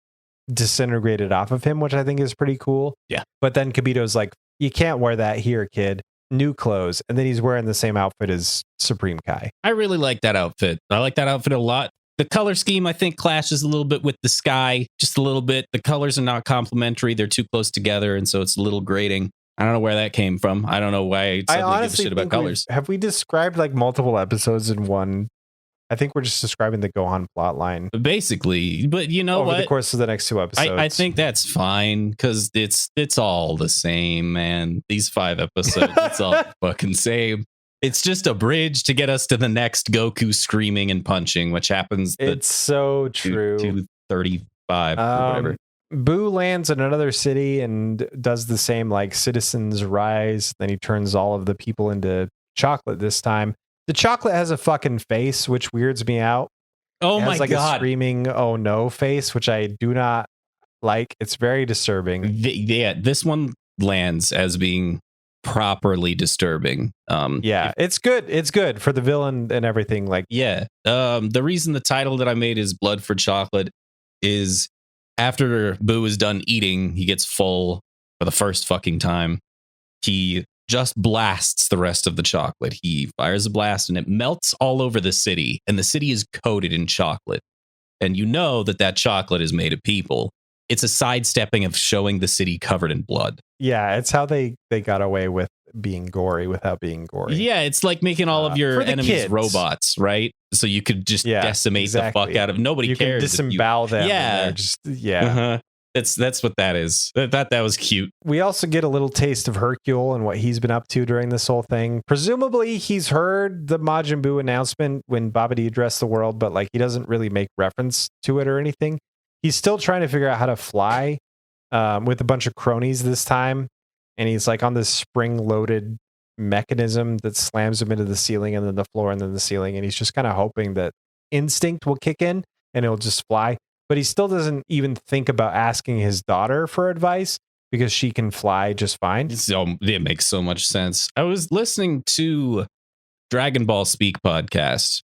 disintegrated off of him, which I think is pretty cool. Yeah. But then Kibito's like, you can't wear that here, kid. New clothes. And then he's wearing the same outfit as Supreme Kai. I really like that outfit. I like that outfit a lot. The color scheme, I think, clashes a little bit with the sky, just a little bit. The colors are not complementary. They're too close together, and so it's a little grating. I don't know where that came from. I don't know why I suddenly give a shit about colors. Have we described like multiple episodes in one? I think we're just describing the Gohan plot line. Basically, but you know over what? the course of the next 2 episodes. I think that's fine because it's all the same, man. These 5 episodes, it's all fucking same. It's just a bridge to get us to the next Goku screaming and punching, which happens. It's so true. 235 or whatever. Boo lands in another city and does the same like citizens rise. Then he turns all of the people into chocolate this time. The chocolate has a fucking face, which weirds me out. Oh my like god! A screaming "oh no" face, which I do not like. It's very disturbing. Yeah, this one lands as being properly disturbing. It's good. It's good for the villain and everything. Like, the reason the title that I made is "Blood for Chocolate" is after Boo is done eating, he gets full for the first fucking time. He just blasts the rest of the chocolate. He fires a blast and it melts all over the city, and the city is coated in chocolate. And you know that chocolate is made of people. It's a sidestepping of showing the city covered in blood. Yeah, it's how they got away with being gory without being gory. Yeah, it's like making all of your enemies kids. Robots, right? So you could just decimate the fuck out of nobody. You cares. Can disembowel them. Yeah, just That's what that is. I thought that was cute. We also get a little taste of Hercule and what he's been up to during this whole thing. Presumably, he's heard the Majin Buu announcement when Babadi addressed the world, but like he doesn't really make reference to it or anything. He's still trying to figure out how to fly with a bunch of cronies this time, and he's like on this spring-loaded mechanism that slams him into the ceiling and then the floor and then the ceiling, and he's just kind of hoping that instinct will kick in and it'll just fly. But he still doesn't even think about asking his daughter for advice because she can fly just fine. So it makes so much sense. I was listening to Dragon Ball Speak podcast,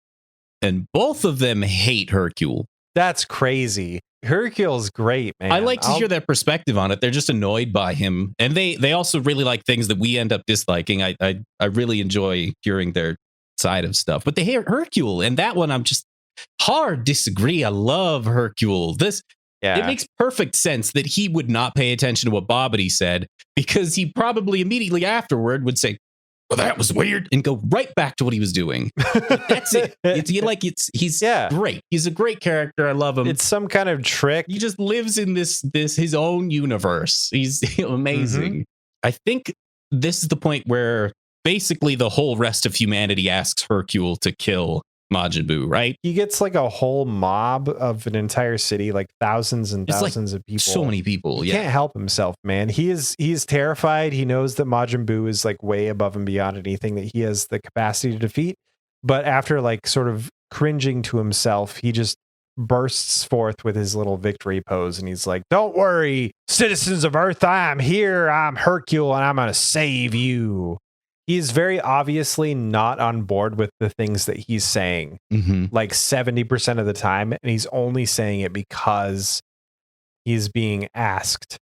and both of them hate Hercule. That's crazy. Hercule's great, man. I like to hear their perspective on it. They're just annoyed by him, and they also really like things that we end up disliking. I really enjoy hearing their side of stuff, but they hate Hercule, and that one I'm just hard disagree. I love Hercule. It makes perfect sense that he would not pay attention to what Babadi said, because he probably immediately afterward would say, well, that was weird, and go right back to what he was doing. That's it. He's great. He's a great character. I love him. It's some kind of trick. He just lives in this his own universe. He's amazing. Mm-hmm. I think this is the point where basically the whole rest of humanity asks Hercule to kill Majin Buu, right? He gets like a whole mob of an entire city, like thousands and thousands of people. So many people. He can't help himself, man. He's terrified. He knows that Majin Buu is like way above and beyond anything that he has the capacity to defeat. But after like sort of cringing to himself, he just bursts forth with his little victory pose, and he's like, "Don't worry, citizens of Earth, I'm here. I'm Hercule, and I'm gonna save you." He's very obviously not on board with the things that he's saying, like 70% of the time. And he's only saying it because he's being asked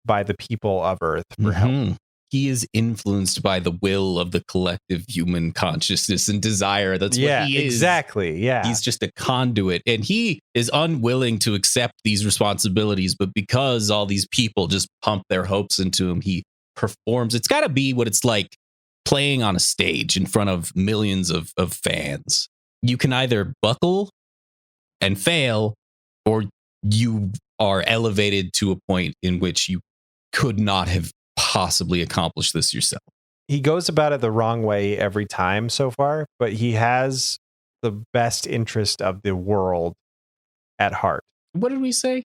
by the people of Earth for help. He is influenced by the will of the collective human consciousness and desire. That's what he is. Exactly. Yeah. He's just a conduit, and he is unwilling to accept these responsibilities. But because all these people just pump their hopes into him, he performs. It's got to be what it's like playing on a stage in front of millions of fans. You can either buckle and fail, or you are elevated to a point in which you could not have possibly accomplished this yourself. He goes about it the wrong way every time so far, but he has the best interest of the world at heart. What did we say?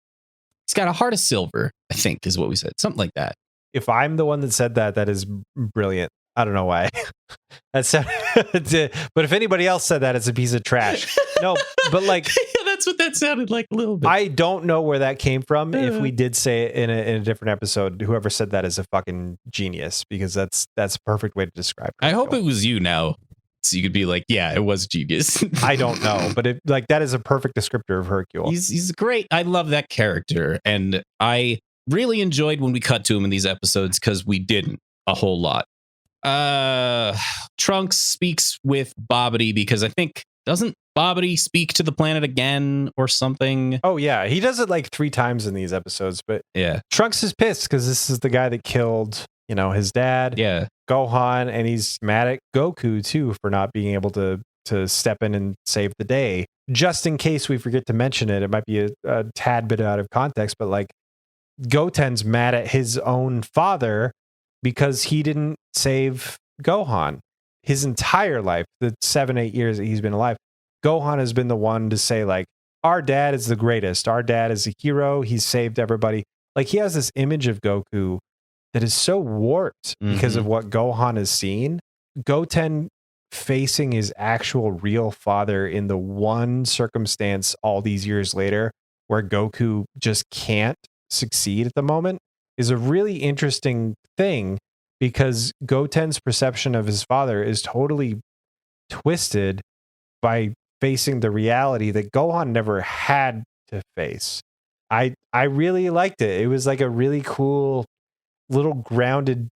He's got a heart of silver, I think is what we said. Something like that. If I'm the one that said that, that is brilliant. I don't know why. But if anybody else said that, it's a piece of trash. No, but like, that's That's what that sounded like a little bit. I don't know where that came from. If we did say it in a different episode, whoever said that is a fucking genius, because that's a perfect way to describe it. I hope it was you now, so you could be like, yeah, it was genius. I don't know, but that is a perfect descriptor of Hercule. He's great. I love that character, and I really enjoyed when we cut to him in these episodes because we didn't a whole lot. Trunks speaks with Babadi because I think, doesn't Babadi speak to the planet again or something? Oh yeah, he does it like 3 times in these episodes, but Yeah. Trunks is pissed because this is the guy that killed, his dad, Yeah. Gohan, and he's mad at Goku too for not being able to step in and save the day. Just in case we forget to mention it, it might be a tad bit out of context, but like Goten's mad at his own father because he didn't save Gohan. His entire life, the 7-8 years that he's been alive, Gohan has been the one to say like, our dad is the greatest. Our dad is a hero. He's saved everybody. Like, he has this image of Goku that is so warped because of what Gohan has seen. Goten facing his actual real father in the one circumstance all these years later where Goku just can't succeed at the moment is a really interesting thing, because Goten's perception of his father is totally twisted by facing the reality that Gohan never had to face. I really liked it. It was like a really cool little grounded,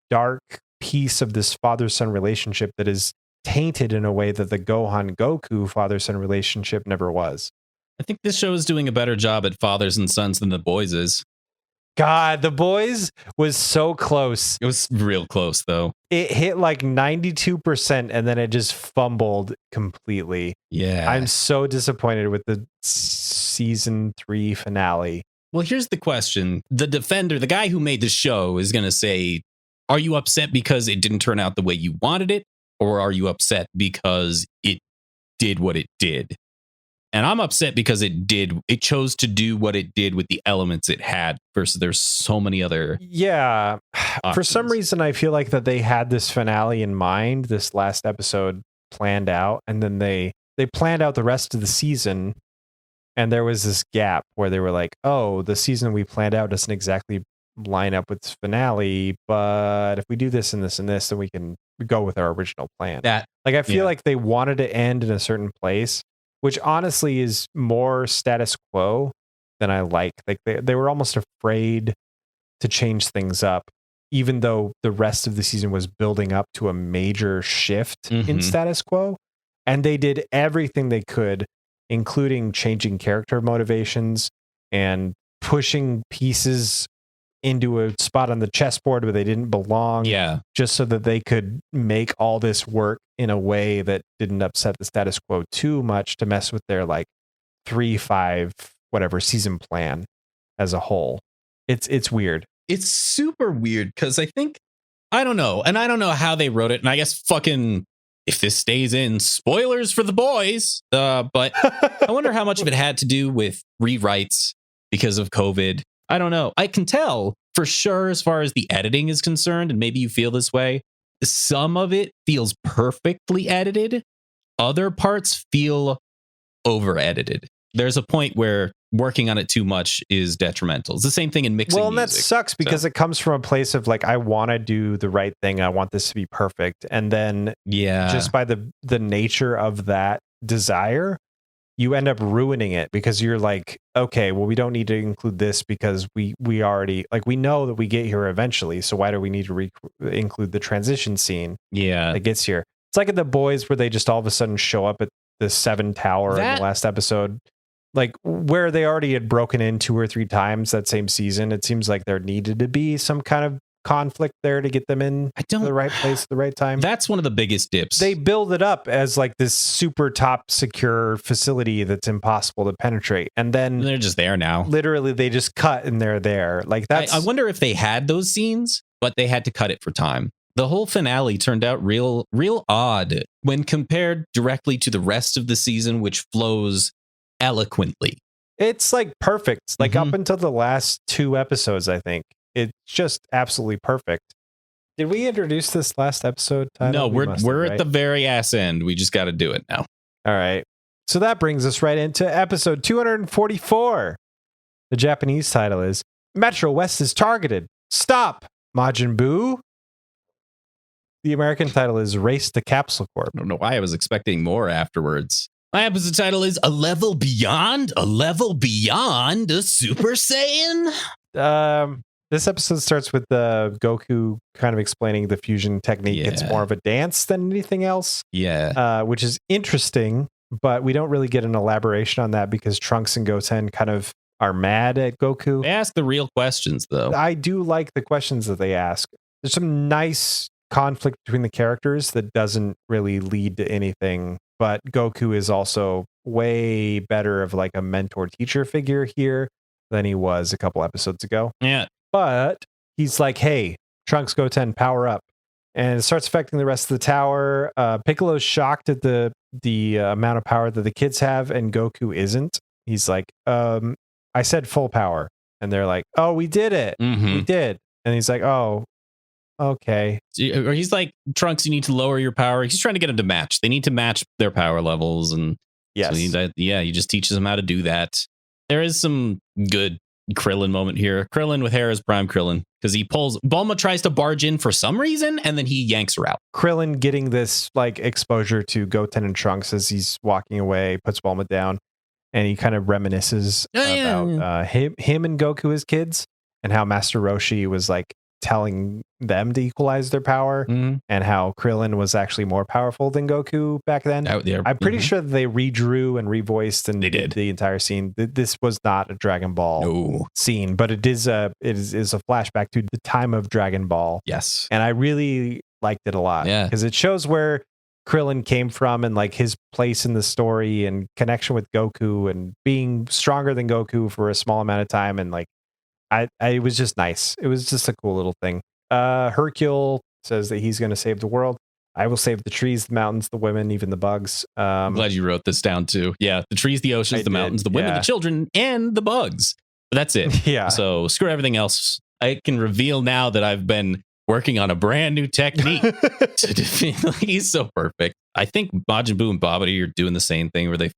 dark piece of this father-son relationship that is tainted in a way that the Gohan-Goku father-son relationship never was. I think this show is doing a better job at fathers and sons than The Boys is. God, The Boys was so close. It was real close, though. It hit like 92% and then it just fumbled completely. Yeah. I'm so disappointed with the season 3 finale. Well, here's the question. The defender, the guy who made the show, is going to say, are you upset because it didn't turn out the way you wanted it? Or are you upset because it did what it did? And I'm upset because it chose to do what it did with the elements it had versus there's so many other. Yeah. options. For some reason, I feel like that they had this finale in mind, this last episode planned out, and then they planned out the rest of the season. And there was this gap where they were like, oh, the season we planned out doesn't exactly line up with this finale, but if we do this and this and this, then we can go with our original plan. I feel like they wanted to end in a certain place, which honestly is more status quo than I like. Like they were almost afraid to change things up, even though the rest of the season was building up to a major shift in status quo. And they did everything they could, including changing character motivations and pushing pieces into a spot on the chessboard where they didn't belong. Yeah. Just so that they could make all this work in a way that didn't upset the status quo too much to mess with their like 3-5 whatever season plan as a whole. It's weird. It's super weird because I don't know. And I don't know how they wrote it. And I guess fucking, if this stays in, spoilers for The Boys. But I wonder how much of it had to do with rewrites because of COVID. I don't know. I can tell for sure as far as the editing is concerned, and maybe you feel this way. Some of it feels perfectly edited. Other parts feel over edited. There's a point where working on it too much is detrimental. It's the same thing in mixing. Well, and that music, sucks because it comes from a place of like, I want to do the right thing. I want this to be perfect. And then just by the nature of that desire, you end up ruining it because you're like, okay, well, we don't need to include this because we already, like, we know that we get here eventually. So why do we need to include the transition scene that gets here? It's like at The Boys where they just all of a sudden show up at the 7 Tower in the last episode, like where they already had broken in 2 or 3 times that same season. It seems like there needed to be some kind of conflict there to get them in to the right place at the right time. That's one of the biggest dips. They build it up as like this super top secure facility that's impossible to penetrate, and then they're just there now. Literally, they just cut and they're there. Like that's. I wonder if they had those scenes, but they had to cut it for time. The whole finale turned out real odd when compared directly to the rest of the season, which flows eloquently. It's like perfect. Like up until the last 2 episodes, I think. It's just absolutely perfect. Did we introduce this last episode title? No, we're at the very ass end. We just got to do it now. All right. So that brings us right into episode 244. The Japanese title is Metro West is targeted. Stop, Majin Buu. The American title is Race to Capsule Corp. I don't know why I was expecting more afterwards. My episode title is A Level Beyond a Super Saiyan. This episode starts with Goku kind of explaining the fusion technique. It's more of a dance than anything else. Yeah. Which is interesting, but we don't really get an elaboration on that because Trunks and Goten kind of are mad at Goku. They ask the real questions, though. I do like the questions that they ask. There's some nice conflict between the characters that doesn't really lead to anything, but Goku is also way better of like a mentor teacher figure here than he was a couple episodes ago. Yeah. But he's like, hey, Trunks, Goten, power up. And it starts affecting the rest of the tower. Piccolo's shocked at the amount of power that the kids have, and Goku isn't. He's like, I said full power. And they're like, oh, we did it. We did. And he's like, oh, okay. Or he's like, Trunks, you need to lower your power. He's trying to get them to match. They need to match their power levels. And yes. So he just teaches them how to do that. There is some good Krillin moment here. Krillin with hair is prime Krillin because Bulma tries to barge in for some reason and then he yanks her out. Krillin getting this like exposure to Goten and Trunks as he's walking away, puts Bulma down, and he kind of reminisces about him and Goku as kids and how Master Roshi was like telling them to equalize their power and how Krillin was actually more powerful than Goku back then. I'm pretty sure that they redrew and revoiced and did the entire scene. This was not a Dragon Ball scene, but it is a flashback to the time of Dragon Ball. Yes. And I really liked it a lot because it shows where Krillin came from and like his place in the story and connection with Goku and being stronger than Goku for a small amount of time. And like, it was just nice. It was just a cool little thing. Hercule says that he's going to save the world. I will save the trees, the mountains, the women, even the bugs. I'm glad you wrote this down too. Yeah, the trees, the oceans, the mountains, the women, the children, and the bugs. But that's it. Yeah. So screw everything else. I can reveal now that I've been working on a brand new technique to defeat. He's so perfect. I think Majin Buu and Babadi are doing the same thing where they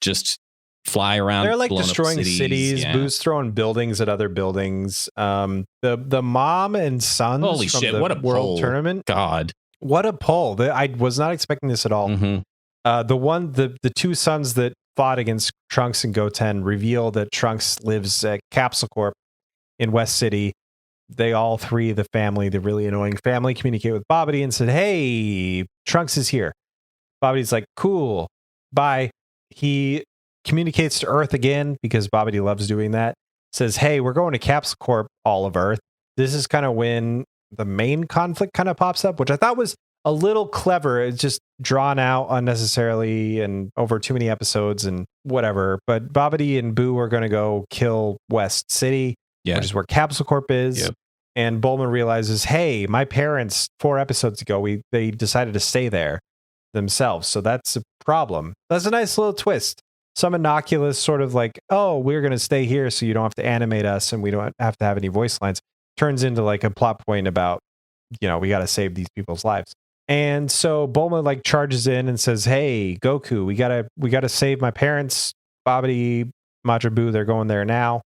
just fly around. They're like destroying cities. Yeah. Boo's throwing buildings at other buildings. The mom and sons. Holy from shit! The what a world pull. tournament. God, what a pull! I was not expecting this at all. The two sons that fought against Trunks and Goten reveal that Trunks lives at Capsule Corp in West City. They all three, the family, the really annoying family, communicate with Babadi and said, "Hey, Trunks is here." Babadi's like, "Cool, bye." He communicates to Earth again because Babadi loves doing that. Says, "Hey, we're going to Capsule Corp, all of Earth." This is kind of when the main conflict kind of pops up, which I thought was a little clever. It's just drawn out unnecessarily and over too many episodes and whatever. But Babadi and Boo are going to go kill West City, which is where Capsule Corp is. Yep. And Bulma realizes, hey, my parents 4 episodes ago, they decided to stay there themselves. So that's a problem. That's a nice little twist. Some innocuous sort of like, oh, we're going to stay here so you don't have to animate us and we don't have to have any voice lines. Turns into like a plot point about, we got to save these people's lives. And so Bulma like charges in and says, hey, Goku, we gotta save my parents. Babadi, Majin Buu, they're going there now.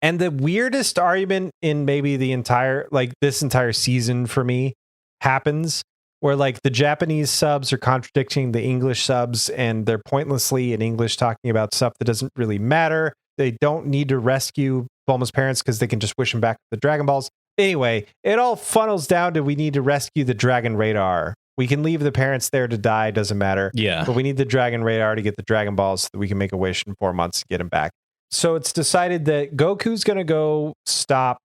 And the weirdest argument in maybe this entire season for me happens where like the Japanese subs are contradicting the English subs and they're pointlessly in English talking about stuff that doesn't really matter. They don't need to rescue Bulma's parents because they can just wish them back the Dragon Balls. Anyway, it all funnels down to we need to rescue the Dragon Radar. We can leave the parents there to die, doesn't matter. Yeah. But we need the Dragon Radar to get the Dragon Balls so that we can make a wish in 4 months to get them back. So it's decided that Goku's going to go stop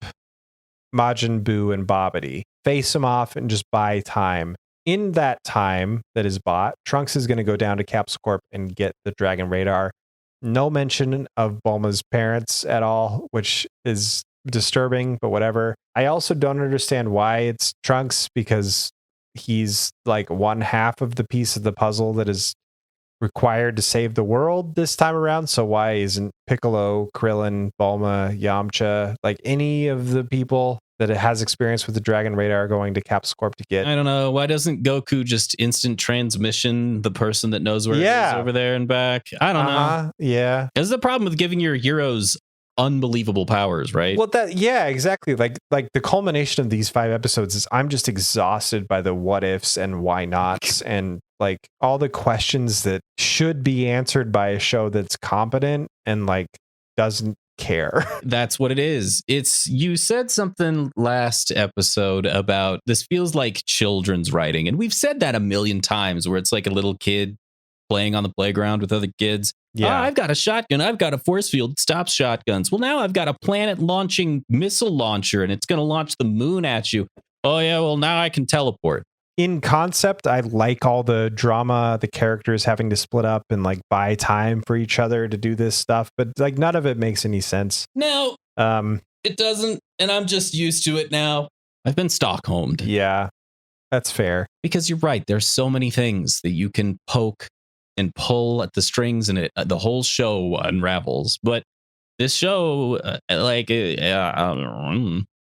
Majin Buu and Babadi, face them off and just buy time. In that time that is bought, Trunks is going to go down to Capsule Corp and get the Dragon Radar. No mention of Bulma's parents at all, which is disturbing, but whatever. I also don't understand why it's Trunks because he's like one half of the piece of the puzzle that is required to save the world this time around. So why isn't Piccolo, Krillin, Bulma, Yamcha, like any of the people that it has experience with the Dragon Radar going to Capsule Corp to get. I don't know. Why doesn't Goku just instant transmission the person that knows where it is over there and back? I don't know. Yeah. This is the problem with giving your heroes unbelievable powers, right? Well, exactly. Like the culmination of these 5 episodes is I'm just exhausted by the what ifs and why nots and like all the questions that should be answered by a show that's competent and like doesn't care. That's what it is. You said something last episode about this feels like children's writing, and we've said that a million times where it's like a little kid playing on the playground with other kids. Yeah, I've got a shotgun. I've got a force field. Stops shotguns. Well, now I've got a planet launching missile launcher, and it's going to launch the moon at you. Oh yeah, well now I can teleport. In concept, I like all the drama, the characters having to split up and like buy time for each other to do this stuff, but like none of it makes any sense. No, it doesn't, and I'm just used to it now. I've been Stockholmed. Yeah, that's fair. Because you're right. There's so many things that you can poke and pull at the strings, and the whole show unravels. But this show,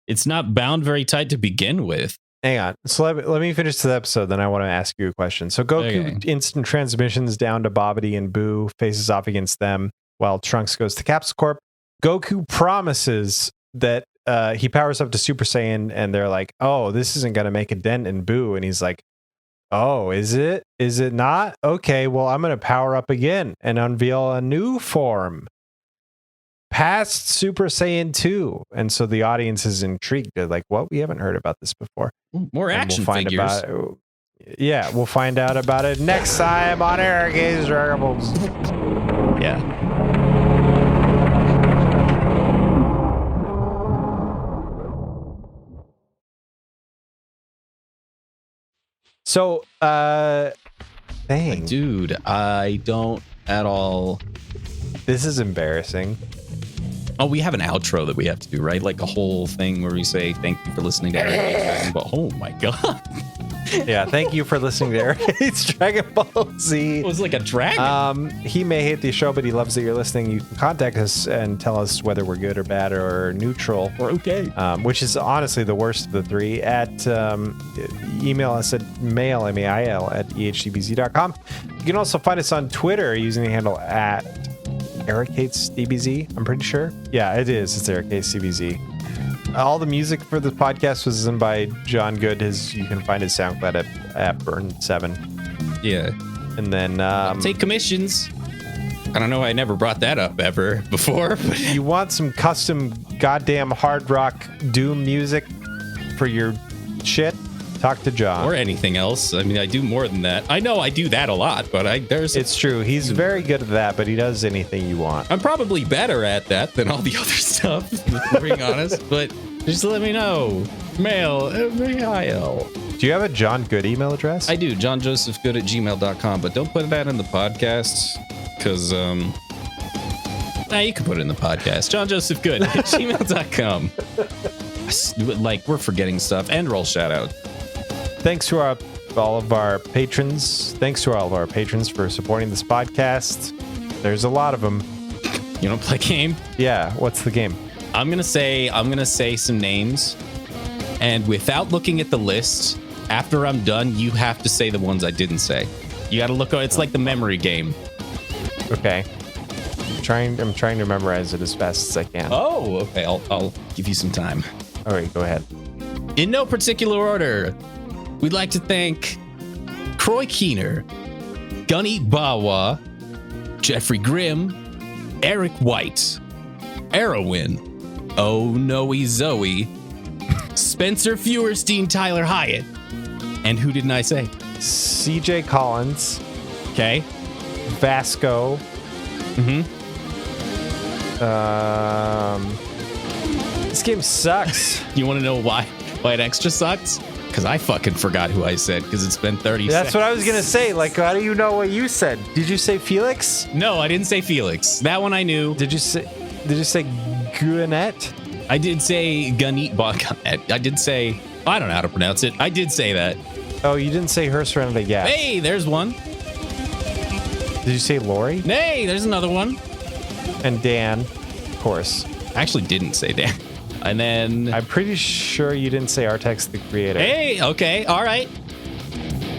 it's not bound very tight to begin with. Hang on. So let me finish the episode, then I want to ask you a question. So Goku instant transmissions down to Babadi and Boo, faces off against them, while Trunks goes to Capsule Corp. Goku promises that he powers up to Super Saiyan, and they're like, oh, this isn't going to make a dent in Boo. And he's like, oh, is it? Is it not? Okay, well, I'm going to power up again and unveil a new form. Past Super Saiyan 2. And so the audience is intrigued. They're like, what? We haven't heard about this before. More action figures. Yeah, we'll find out about it next time on Eric A's Dragon Balls. Yeah. So, dang. Dude, I don't at all. This is embarrassing. Oh, we have an outro that we have to do, right? Like a whole thing where we say, thank you for listening to Eric. Oh my God. Yeah, thank you for listening to Eric Hates Dragon Ball Z. It was like a dragon. He may hate the show, but he loves that you're listening. You can contact us and tell us whether we're good or bad or neutral. Or okay. Which is honestly the worst of the three. Email us at mail, M-A-I-L, at ehdbz.com. You can also find us on Twitter using the handle at Eric Hates DBZ, I'm pretty sure. Yeah, it is. It's Eric Hates DBZ. All the music for the podcast was done by John Good. You can find his SoundCloud at Burn7. Yeah. And then take commissions. I don't know. I never brought that up ever before. But you want some custom goddamn hard rock doom music for your shit? Talk to John. Or anything else. I mean, I do more than that. I know I do that a lot, but it's true. He's very good at that, but he does anything you want. I'm probably better at that than all the other stuff, if we're being honest, but just let me know. Mail, M-A-I-L. Do you have a John Good email address? I do, johnjosephgood@gmail.com, but don't put that in the podcast, because, you can put it in the podcast. johnjosephgood@gmail.com. Like, we're forgetting stuff. End roll shout out. Thanks to all of our patrons. Thanks to all of our patrons for supporting this podcast. There's a lot of them. You want to play a game? Yeah. What's the game? I'm gonna say some names, and without looking at the list, after I'm done, you have to say the ones I didn't say. You got to look. It's like the memory game. Okay. I'm trying to memorize it as fast as I can. Oh, okay. I'll give you some time. All right, go ahead. In no particular order, we'd like to thank Croy Keener, Gunny Bawa, Jeffrey Grimm, Eric White, Arrowin, Oh Noe Zoe, Spencer Feuerstein, Tyler Hyatt, and who didn't I say? CJ Collins. Okay. Vasco. Mm-hmm. This game sucks. You want to know why it extra sucks? Because I fucking forgot who I said, because it's been 30 seconds. That's what I was going to say. Like, how do you know what you said? Did you say Felix? No, I didn't say Felix. That one I knew. Did you say Guanet? I did say Gunit Bagunet. I did say, I don't know how to pronounce it. I did say that. Oh, you didn't say her surrounded by Hey, there's one. Did you say Lori? Hey, there's another one. And Dan, of course. I actually didn't say Dan. And then I'm pretty sure you didn't say Artex the creator hey, okay, all right.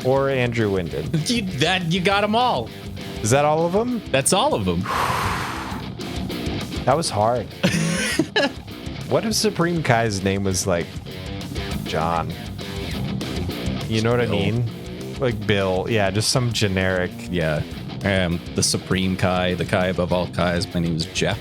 or Andrew Winden. You got them all. Is that all of them? That's all of them. That was hard. What if Supreme Kai's name was like John? You know what I Bill. mean? Like Bill. Yeah, just some generic. Yeah. The Supreme Kai, the Kai above all Kais. My name is Jeff.